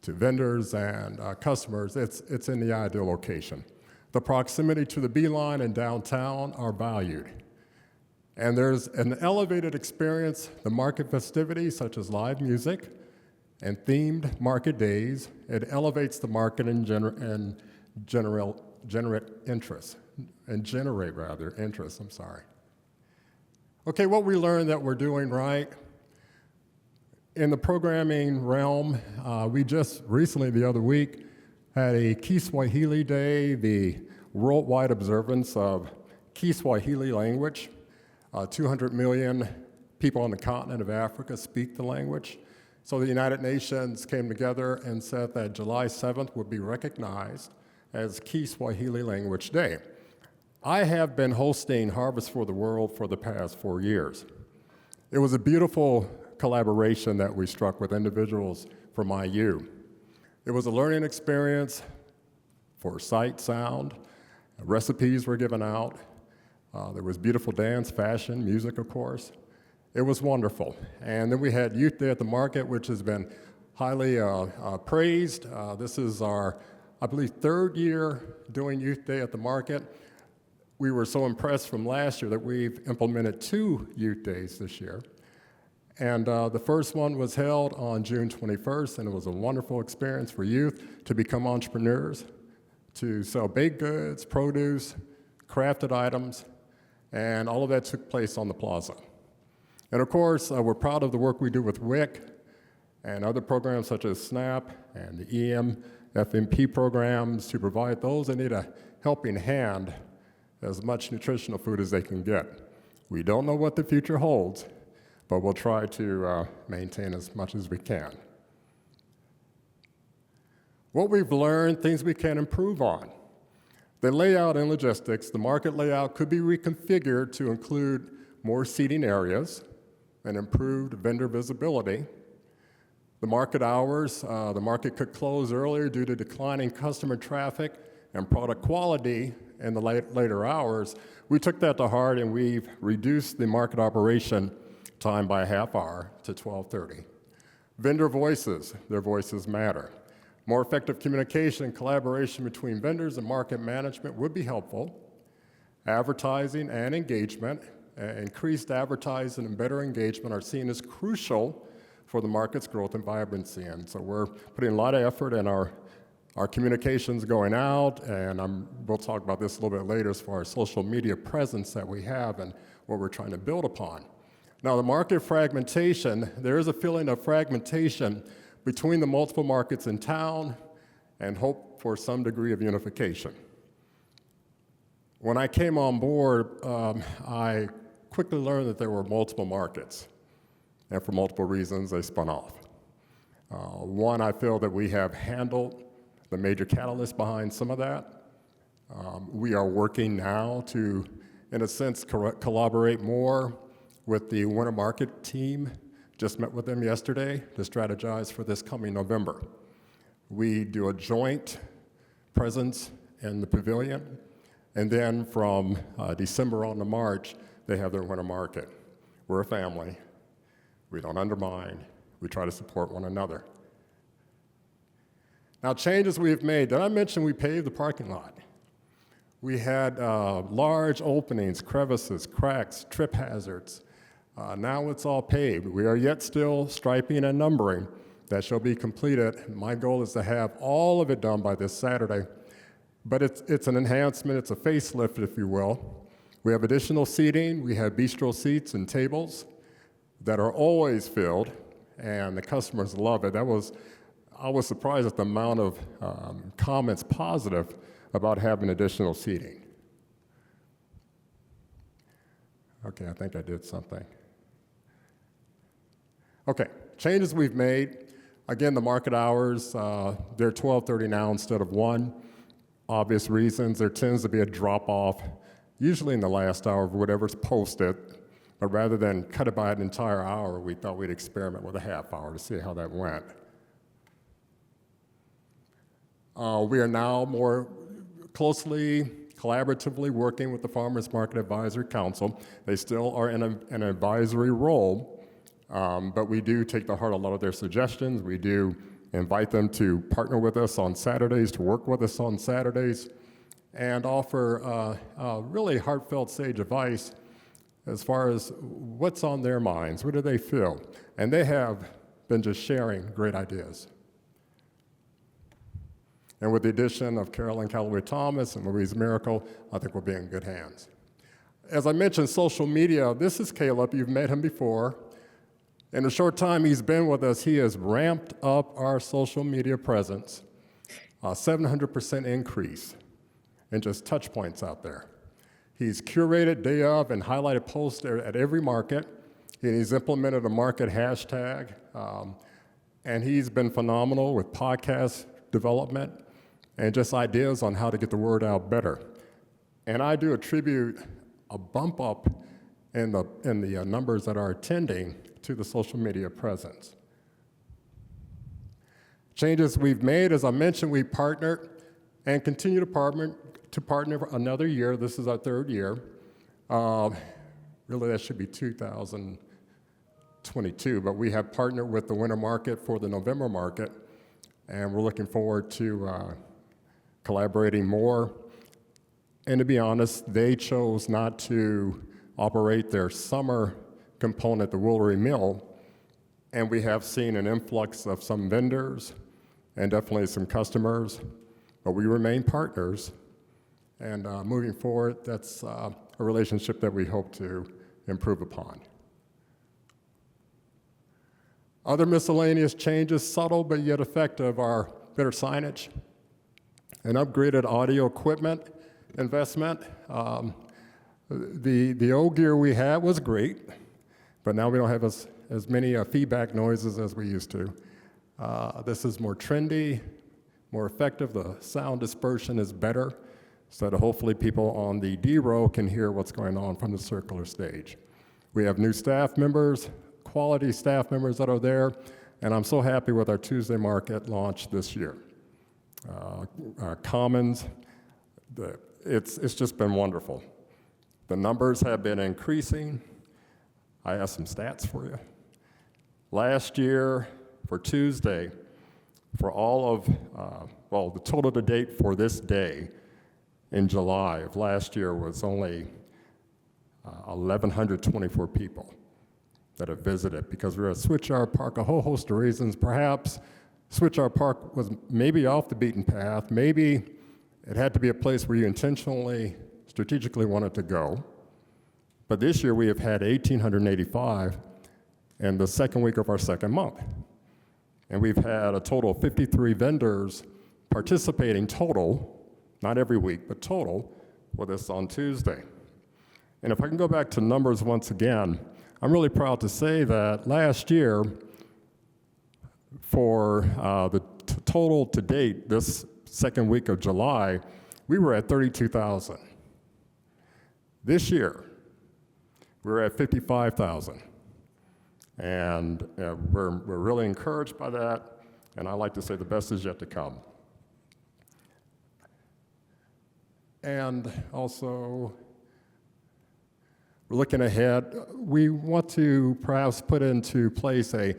to vendors and customers. It's in the ideal location. The proximity to the Beeline and downtown are valued. And there's an elevated experience, the market festivities such as live music and themed market days. It elevates the market and generate interest. Okay, what we learned that we're doing right. In the programming realm, we just recently, the other week, had a Kiswahili Day, the worldwide observance of Kiswahili language. 200 million people on the continent of Africa speak the language. So the United Nations came together and said that July 7th would be recognized as Kiswahili Language Day. I have been hosting Harvest for the World for the past 4 years. It was a beautiful collaboration that we struck with individuals from IU. It was a learning experience for sight, sound. Recipes were given out. There was beautiful dance, fashion, music, of course. It was wonderful. And then we had Youth Day at the Market, which has been highly praised. This is our, I believe, 3rd year doing Youth Day at the Market. We were so impressed from last year that we've implemented 2 Youth Days this year. And the first one was held on June 21st, and it was a wonderful experience for youth to become entrepreneurs, to sell baked goods, produce, crafted items, and all of that took place on the plaza. And of course, we're proud of the work we do with WIC and other programs such as SNAP and the EM, FMP programs to provide those that need a helping hand as much nutritional food as they can get. We don't know what the future holds, but we'll try to maintain as much as we can. What we've learned, things we can improve on. The layout and logistics, the market layout could be reconfigured to include more seating areas and improved vendor visibility. The market hours, the market could close earlier due to declining customer traffic and product quality in the later hours. We took that to heart and we've reduced the market operation time by a half hour to 12:30. Vendor voices, their voices matter. More effective communication and collaboration between vendors and market management would be helpful. Advertising and engagement, increased advertising and better engagement are seen as crucial for the market's growth and vibrancy. And so we're putting a lot of effort in our communications going out, and we'll talk about this a little bit later as far as social media presence that we have and what we're trying to build upon. Now, the market fragmentation, there is a feeling of fragmentation between the multiple markets in town and hope for some degree of unification. When I came on board, I quickly learned that there were multiple markets, and for multiple reasons, they spun off. One, I feel that we have handled the major catalyst behind some of that. We are working now to, in a sense, collaborate more with the winter market team. Just met with them yesterday to strategize for this coming November. We do a joint presence in the pavilion, and then from December on to March, they have their winter market. We're a family. We don't undermine. We try to support one another. Now, changes we've made. Did I mention we paved the parking lot? We had large openings, crevices, cracks, trip hazards. Now it's all paved. We are yet still striping and numbering. That shall be completed. My goal is to have all of it done by this Saturday. But it's an enhancement, it's a facelift, if you will. We have additional seating. We have bistro seats and tables that are always filled, and the customers love it. I was surprised at the amount of comments positive about having additional seating. Okay, I think I did something. Okay, changes we've made. Again, the market hours, they're 12:30 now instead of 1. Obvious reasons. There tends to be a drop-off, usually in the last hour of whatever's posted. But rather than cut it by an entire hour, we thought we'd experiment with a half hour to see how that went. We are now more closely, collaboratively working with the Farmers Market Advisory Council. They still are in an advisory role, but we do take to heart a lot of their suggestions. We do invite them to partner with us on Saturdays, to work with us on Saturdays, and offer really heartfelt sage advice as far as what's on their minds, what do they feel. And they have been just sharing great ideas. And with the addition of Carolyn Calloway Thomas and Louise Miracle, I think we'll be in good hands. As I mentioned, social media, this is Caleb. You've met him before. In the short time he's been with us, he has ramped up our social media presence, 700% increase in just touch points out there. He's curated day of and highlighted posts at every market. He's implemented a market hashtag, and he's been phenomenal with podcast development and just ideas on how to get the word out better. And I do attribute a bump up in the numbers that are attending to the social media presence. Changes we've made, as I mentioned, we partnered and continue to partner for another year. This is our 3rd year. Really, that should be 2022, but we have partnered with the winter market for the November market, and we're looking forward to collaborating more. And to be honest, they chose not to operate their summer component, the Woolery Mill, and we have seen an influx of some vendors and definitely some customers, but we remain partners. And moving forward, that's a relationship that we hope to improve upon. Other miscellaneous changes, subtle but yet effective, are better signage, an upgraded audio equipment investment. The old gear we had was great, but now we don't have as many feedback noises as we used to. This is more trendy, more effective. The sound dispersion is better, so that hopefully people on the D row can hear what's going on from the circular stage. We have new staff members, quality staff members that are there, and I'm so happy with our Tuesday market launch this year. Our Commons, it's just been wonderful. The numbers have been increasing. I have some stats for you. Last year, for Tuesday, for all of, the total to date for this day in July of last year was only 1,124 people that have visited, because we're at Switchyard Park, a whole host of reasons. Perhaps Switchyard Park was maybe off the beaten path. Maybe it had to be a place where you intentionally, strategically wanted to go. But this year we have had 1,885 in the second week of our second month. And we've had a total of 53 vendors participating total, not every week, but total, with us on Tuesday. And if I can go back to numbers once again, I'm really proud to say that last year, for the total to date, this second week of July, we were at 32,000. This year, we're at 55,000. And we're really encouraged by that, and I like to say the best is yet to come. And also, we're looking ahead. We want to perhaps put into place a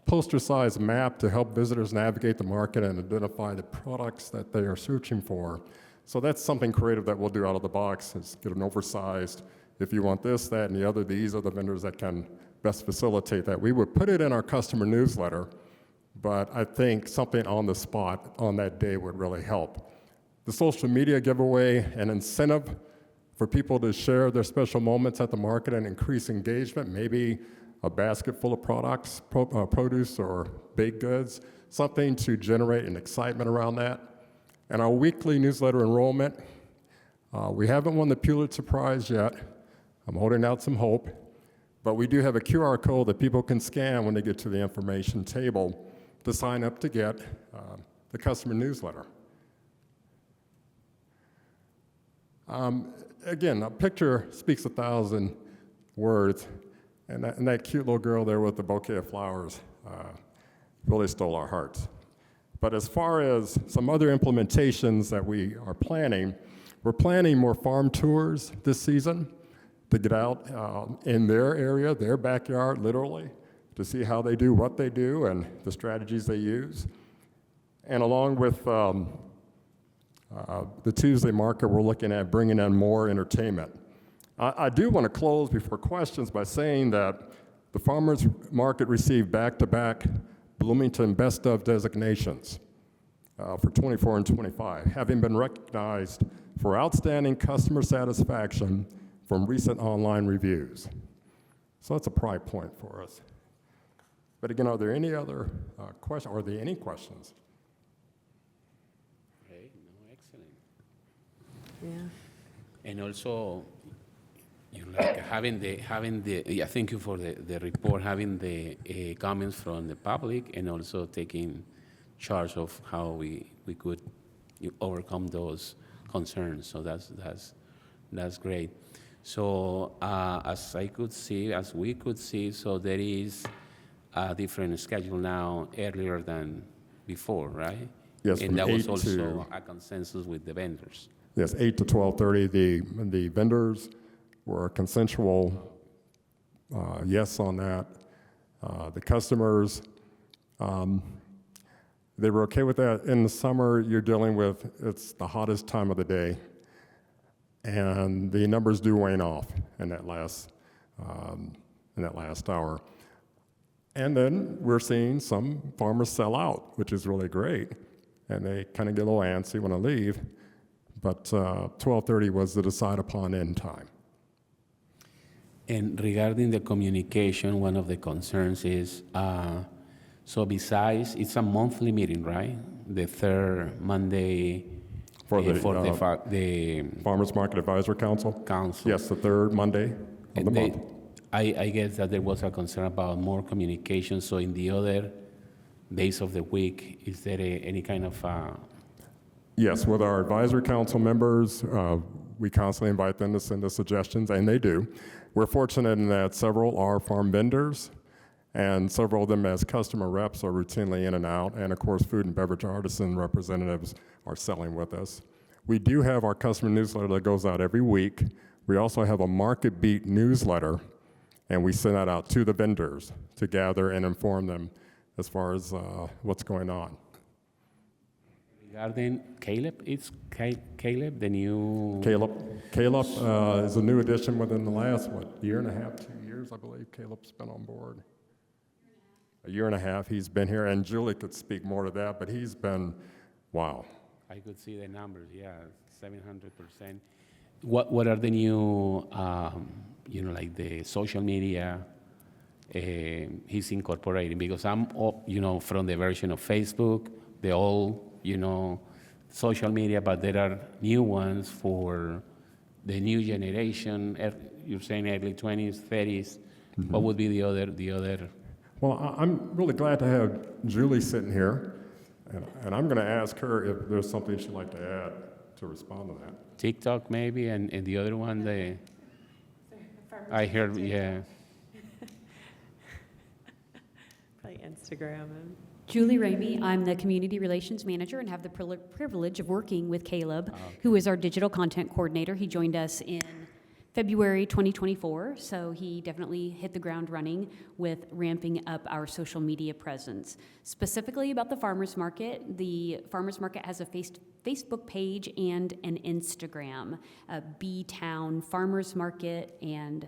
poster-sized map to help visitors navigate the market and identify the products that they are searching for. So that's something creative that we'll do out of the box, is get an oversized, if you want this, that, and the other, these are the vendors that can best facilitate that. We would put it in our customer newsletter, but I think something on the spot on that day would really help. The social media giveaway, an incentive for people to share their special moments at the market and increase engagement, maybe a basket full of products, produce or baked goods, something to generate an excitement around that. And our weekly newsletter enrollment, we haven't won the Pulitzer Prize yet. I'm holding out some hope, but we do have a QR code that people can scan when they get to the information table to sign up to get the customer newsletter. Again, a picture speaks 1,000 words, and that cute little girl there with the bouquet of flowers really stole our hearts. But as far as some other implementations that we are planning, we're planning more farm tours this season to get out in their area, their backyard, literally, to see how they do what they do and the strategies they use. And along with the Tuesday market, we're looking at bringing in more entertainment. I do want to close before questions by saying that the farmers market received back-to-back Bloomington Best of designations for 24 and 25, having been recognized for outstanding customer satisfaction from recent online reviews. So that's a pride point for us. But again, are there any other questions? Are there any questions? Okay, no, excellent. Yeah. And also, like having the yeah, thank you for the report, having the comments from the public, and also taking charge of how we could overcome those concerns. So that's great. So as we could see, so there is a different schedule now earlier than before, right? Yes, and from that was 8 also to a consensus with the vendors. Yes, 8 to 12:30. The vendors were consensual yes on that. The customers, they were okay with that. In the summer, you're dealing with, it's the hottest time of the day, and the numbers do wane off in that last hour. And then we're seeing some farmers sell out, which is really great, and they kind of get a little antsy when I leave. But 12:30 was the decide upon end time. And regarding the communication, one of the concerns is, so besides, it's a monthly meeting, right? The third Monday For the Farmers Market Advisory Council? Yes, the third Monday of the month. I guess that there was a concern about more communication, so in the other days of the week, is there any kind of... Yes, with our advisory council members, we constantly invite them to send us suggestions, and they do. We're fortunate in that several are farm vendors, and several of them as customer reps are routinely in and out, and of course food and beverage artisan representatives are selling with us. We do have our customer newsletter that goes out every week. We also have a Market Beat newsletter, and we send that out to the vendors to gather and inform them as far as what's going on. Regarding Caleb, it's Caleb, the new... Caleb is a new addition within the last, year and a half, 2 years, I believe Caleb's been on board. A year and a half he's been here, and Julie could speak more to that, but he's been, wow. I could see the numbers, yeah, 700%. What are the new, like the social media he's incorporating? Because I'm, from the version of Facebook, the old, social media, but there are new ones for the new generation. You're saying early 20s, 30s. Mm-hmm. What would be the other? Well, I'm really glad to have Julie sitting here, and I'm going to ask her if there's something she'd like to add to respond to that. TikTok maybe, and the other one, I heard, yeah. Probably Instagram. Julie Ramey, I'm the Community Relations Manager and have the privilege of working with Caleb, who is our Digital Content Coordinator. He joined us in February 2024, so he definitely hit the ground running with ramping up our social media presence. Specifically about the farmers market has a Facebook page and an Instagram, B-Town Farmers Market and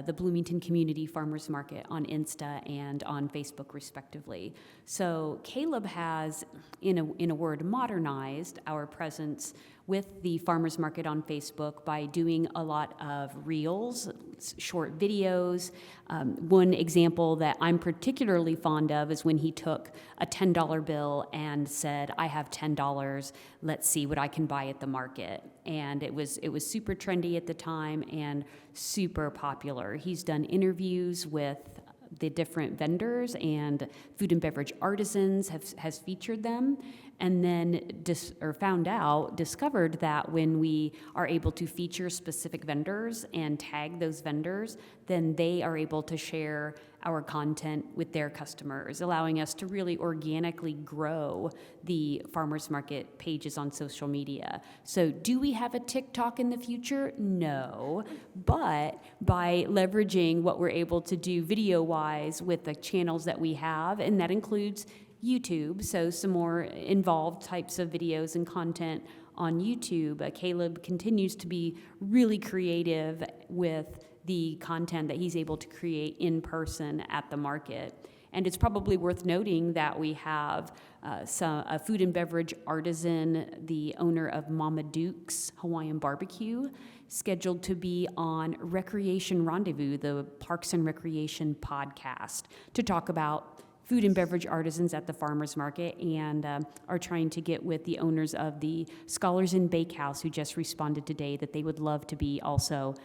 the Bloomington Community Farmers Market on Insta and on Facebook, respectively. So Caleb has, in a word, modernized our presence with the farmers market on Facebook by doing a lot of reels, short videos. One example that I'm particularly fond of is when he took a $10 bill and said, "I have $10, let's see what I can buy at the market." And it was super trendy at the time and super popular. He's done interviews with the different vendors, and food and beverage artisans has featured them, and then discovered that when we are able to feature specific vendors and tag those vendors, then they are able to share our content with their customers, allowing us to really organically grow the farmers market pages on social media. So do we have a TikTok in the future? No, but by leveraging what we're able to do video-wise with the channels that we have, and that includes YouTube, so some more involved types of videos and content on YouTube. Caleb continues to be really creative with the content that he's able to create in person at the market. And it's probably worth noting that we have a food and beverage artisan, the owner of Mama Duke's Hawaiian Barbecue, scheduled to be on Recreation Rendezvous, the Parks and Recreation podcast, to talk about food and beverage artisans at the farmers market, and are trying to get with the owners of the Scholars in Bakehouse, who just responded today that they would love to be also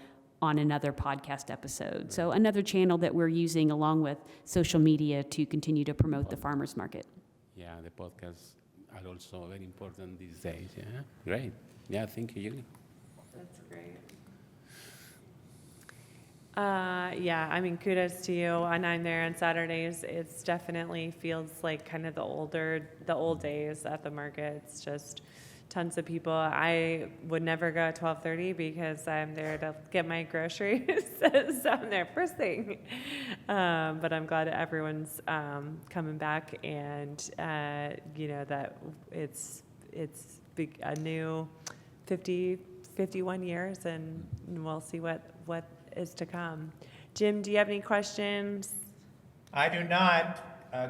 on another podcast episode. So another channel that we're using along with social media to continue to promote the farmers market. Yeah, the podcasts are also very important these days. Yeah, great. Yeah, thank you, Julie. That's great. Yeah, I mean, kudos to you. And I'm there on Saturdays. It's definitely feels like kind of the old days at the market. It's just tons of people. I would never go at 12:30 because I'm there to get my groceries. So I'm there first thing. But I'm glad everyone's coming back, and that it's a new 51 years, and we'll see what is to come. Jim, do you have any questions? I do not.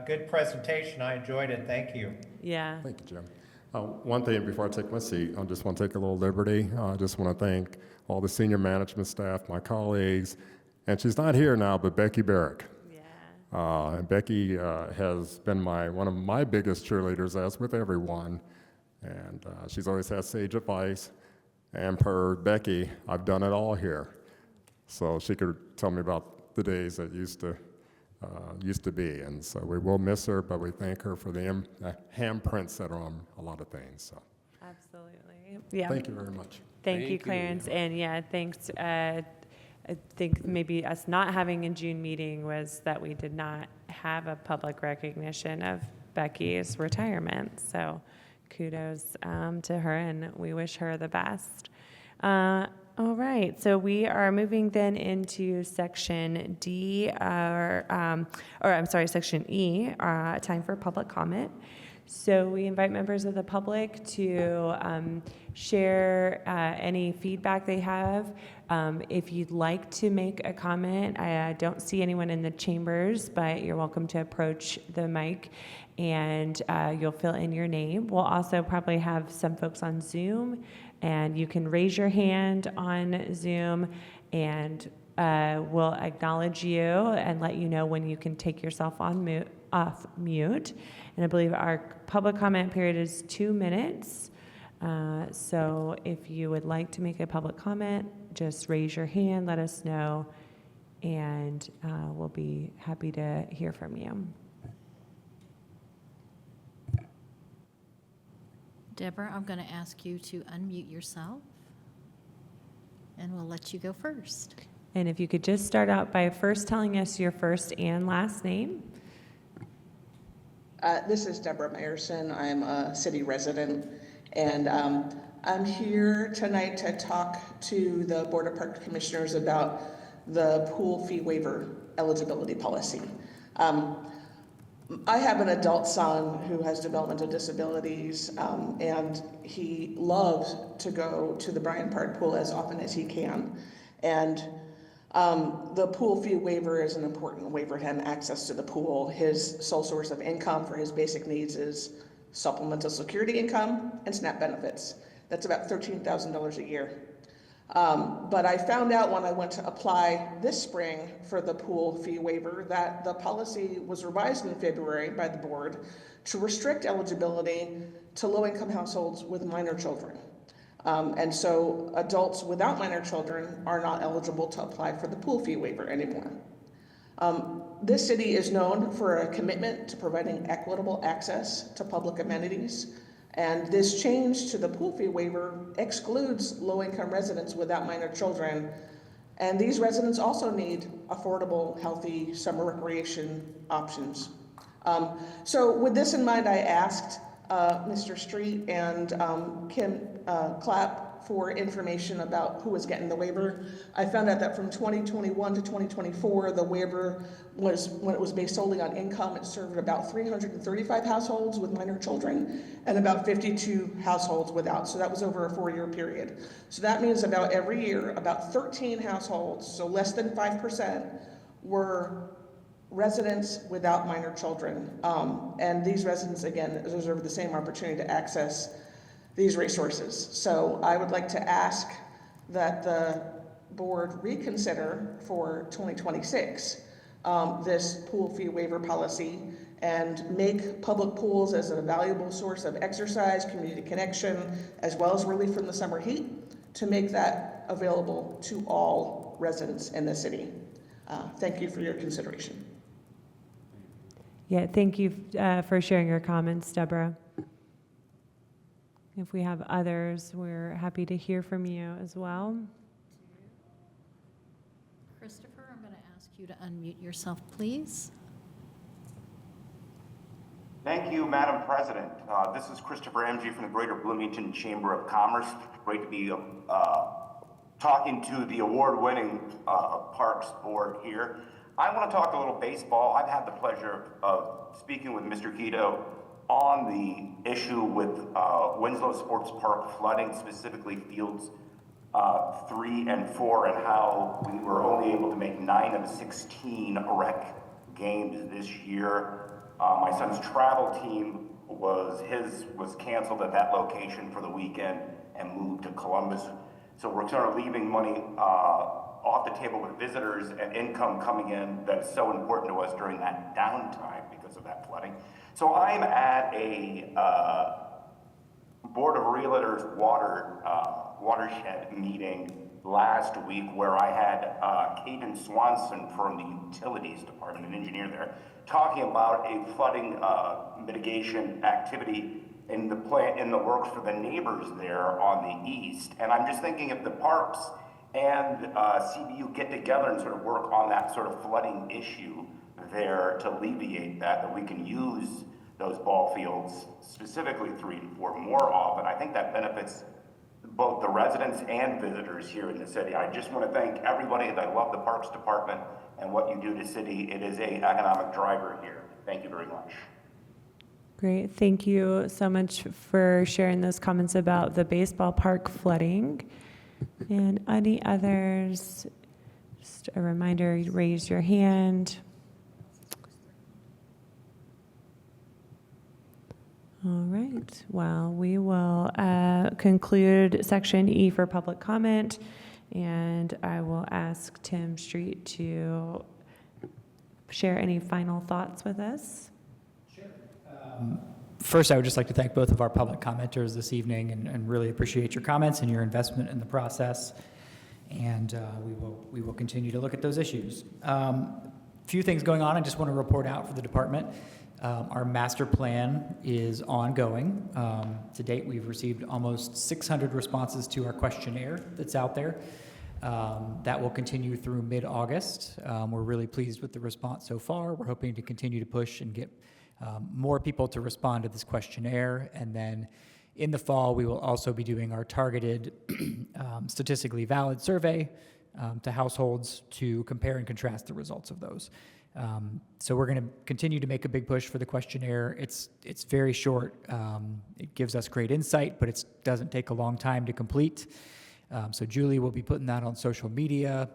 Good presentation. I enjoyed it. Thank you. Yeah. Thank you, Jim. One thing before I take my seat, I just want to take a little liberty. I just want to thank all the senior management staff, my colleagues, and she's not here now, but Becky Barrick. Yeah. And Becky has been one of my biggest cheerleaders, as with everyone, and she's always had sage advice. And per Becky, I've done it all here. So she could tell me about the days that used to be. And so we will miss her, but we thank her for the handprints that are on a lot of things. So Absolutely. Yeah. thank you very much. Thank you, Clarence. And yeah, thanks. I think maybe us not having a June meeting was that we did not have a public recognition of Becky's retirement. So kudos to her, and we wish her the best. All right, so we are moving then into section D, section E, time for public comment. So we invite members of the public to share any feedback they have. If you'd like to make a comment, I don't see anyone in the chambers, but you're welcome to approach the mic, and you'll fill in your name. We'll also probably have some folks on Zoom, and you can raise your hand on Zoom, and we'll acknowledge you and let you know when you can take yourself off mute. And I believe our public comment period is 2 minutes. So if you would like to make a public comment, just raise your hand, let us know, and we'll be happy to hear from you. Deborah, I'm going to ask you to unmute yourself, and we'll let you go first. And if you could just start out by first telling us your first and last name. This is Deborah Meyerson. I'm a city resident, and I'm here tonight to talk to the Board of Park Commissioners about the pool fee waiver eligibility policy. I have an adult son who has developmental disabilities, and he loves to go to the Bryant Park pool as often as he can. And the pool fee waiver is an important waiver to him, access to the pool. His sole source of income for his basic needs is supplemental security income and SNAP benefits. That's about $13,000 a year. But I found out when I went to apply this spring for the pool fee waiver that the policy was revised in February by the board to restrict eligibility to low-income households with minor children. And so adults without minor children are not eligible to apply for the pool fee waiver anymore. This city is known for a commitment to providing equitable access to public amenities. And this change to the pool fee waiver excludes low-income residents without minor children. And these residents also need affordable, healthy summer recreation options. So with this in mind, I asked Mr. Street and Kim Clapp for information about who was getting the waiver. I found out that from 2021 to 2024, the waiver was, when it was based solely on income, it served about 335 households with minor children and about 52 households without. So that was over a 4-year period. So that means about every year, about 13 households, so less than 5%, were residents without minor children. And these residents, again, deserve the same opportunity to access these resources. So I would like to ask that the board reconsider for 2026 this pool fee waiver policy and make public pools as a valuable source of exercise, community connection, as well as relief from the summer heat, to make that available to all residents in the city. Thank you for your consideration. Yeah, thank you for sharing your comments, Deborah. If we have others, we're happy to hear from you as well. Christopher, I'm going to ask you to unmute yourself, please. Thank you, Madam President. This is Christopher MG from the Greater Bloomington Chamber of Commerce. Great to be talking to the award-winning Parks Board here. I want to talk a little baseball. I've had the pleasure of speaking with Mr. Quito on the issue with Winslow Sports Park flooding, specifically fields 3 and 4, and how we were only able to make 9 of 16 rec games this year. My son's travel team was canceled at that location for the weekend and moved to Columbus. So we're sort of leaving money off the table with visitors and income coming in that's so important to us during that downtime because of that flooding. So I'm at a Board of Realtors watershed meeting last week where I had Caden Swanson from the Utilities Department, an engineer there, talking about a flooding mitigation activity in the works for the neighbors there on the east. And I'm just thinking if the parks and CBU get together and sort of work on that sort of flooding issue there to alleviate that we can use those ball fields, specifically 3 and 4, more often. I think that benefits both the residents and visitors here in the city. I just want to thank everybody. I love the Parks Department and what you do to city. It is an economic driver here. Thank you very much. Great. Thank you so much for sharing those comments about the baseball park flooding. And any others? Just a reminder, raise your hand. All right. Well, we will conclude section E for public comment, and I will ask Tim Street to share any final thoughts with us. Sure. First, I would just like to thank both of our public commenters this evening and really appreciate your comments and your investment in the process. And we will continue to look at those issues. Few things going on. I just want to report out for the department. Our master plan is ongoing. To date, we've received almost 600 responses to our questionnaire that's out there. That will continue through mid-August. We're really pleased with the response so far. We're hoping to continue to push and get more people to respond to this questionnaire. And then In the fall, we will also be doing our targeted statistically valid survey to households to compare and contrast the results of those. So we're going to continue to make a big push for the questionnaire. It's very short. It gives us great insight, but it doesn't take a long time to complete. So Julie will be putting that on social media.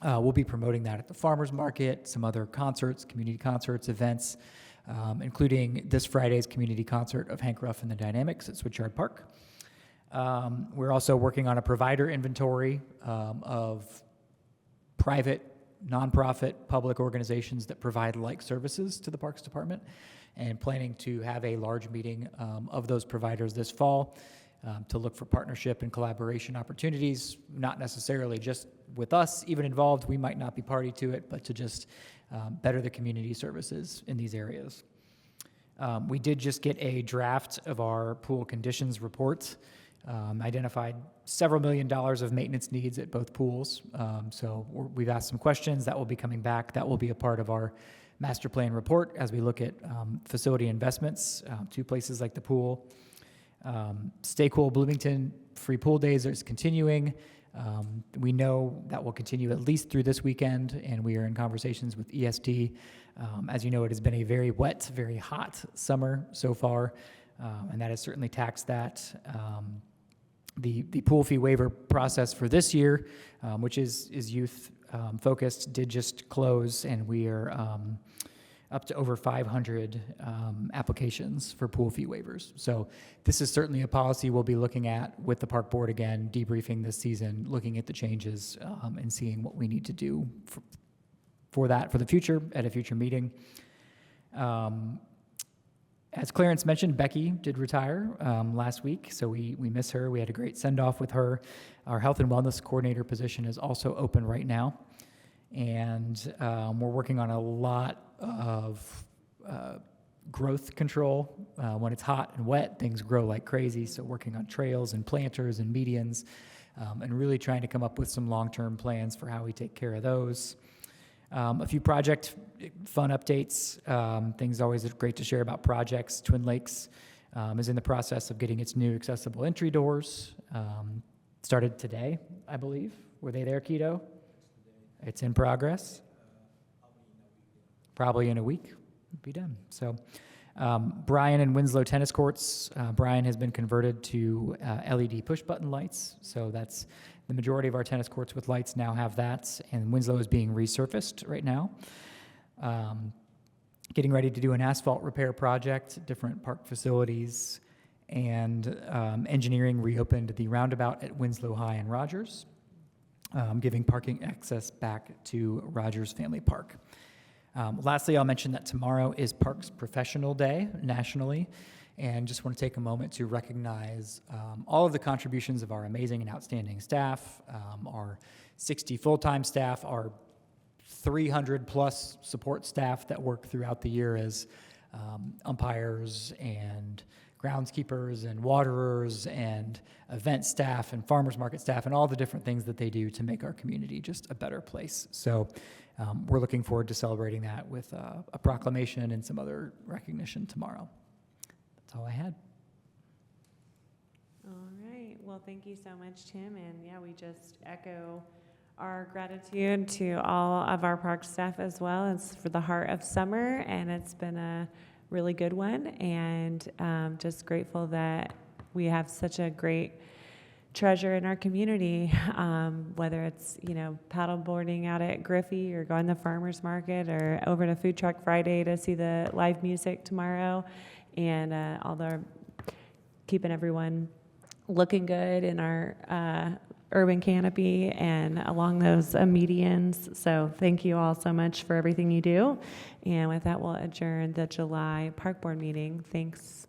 We'll be promoting that at the farmers market, some other concerts, community concerts, events, including this Friday's community concert of Hank Ruff and the Dynamics at Switchyard Park. We're also working on a provider inventory of private, nonprofit, public organizations that provide like services to the Parks Department, and planning to have a large meeting of those providers this fall to look for partnership and collaboration opportunities, not necessarily just with us even involved, we might not be party to it, but to just better the community services in these areas. We did just get a draft of our pool conditions report, identified several $1 million of maintenance needs at both pools. So we've asked some questions that will be coming back. That will be a part of our master plan report as we look at facility investments to places like the pool. Stay Cool Bloomington free pool days is continuing. We know that will continue at least through this weekend, and we are in conversations with ESD. As you know, it has been a very wet, very hot summer so far, and that has certainly taxed that. The pool fee waiver process for this year, which is youth focused, did just close, and we are up to over 500 applications for pool fee waivers. So this is certainly a policy we'll be looking at with the park board again, debriefing this season, looking at the changes and seeing what we need to do for that for the future at a future meeting. As Clarence mentioned, Becky did retire last week, so we miss her. We had a great send-off with her. Our health and wellness coordinator position is also open right now, and we're working on a lot of growth control. When it's hot and wet, things grow like crazy, so working on trails and planters and medians, and really trying to come up with some long-term plans for how we take care of those. A few project fun updates, things always great to share about projects. Twin Lakes is in the process of getting its new accessible entry doors. Started today, I believe. Were they there, Keto? It's in progress. Probably in a week, it'll be done. So Bryan and Winslow tennis courts, Bryan has been converted to LED push button lights. So that's the majority of our tennis courts with lights now have that, and Winslow is being resurfaced right now. Getting ready to do an asphalt repair project, different park facilities, and engineering reopened the roundabout at Winslow High and Rogers, giving parking access back to Rogers Family Park. Lastly, I'll mention that tomorrow is Parks Professional Day nationally, and just want to take a moment to recognize all of the contributions of our amazing and outstanding staff, our 60 full-time staff, our 300 plus support staff that work throughout the year as umpires and groundskeepers and waterers and event staff and farmers market staff and all the different things that they do to make our community just a better place. So we're looking forward to celebrating that with a proclamation and some other recognition tomorrow. That's all I had. All right. Well, thank you so much, Tim. And yeah, we just echo our gratitude to all of our park staff as well. It's for the heart of summer, and it's been a really good one. And just grateful that we have such a great treasure in our community, whether it's, paddleboarding out at Griffey or going to the farmer's market or over to Food Truck Friday to see the live music tomorrow, and all the keeping everyone looking good in our urban canopy and along those medians. So thank you all so much for everything you do. And with that, we'll adjourn the July Park Board meeting. Thanks.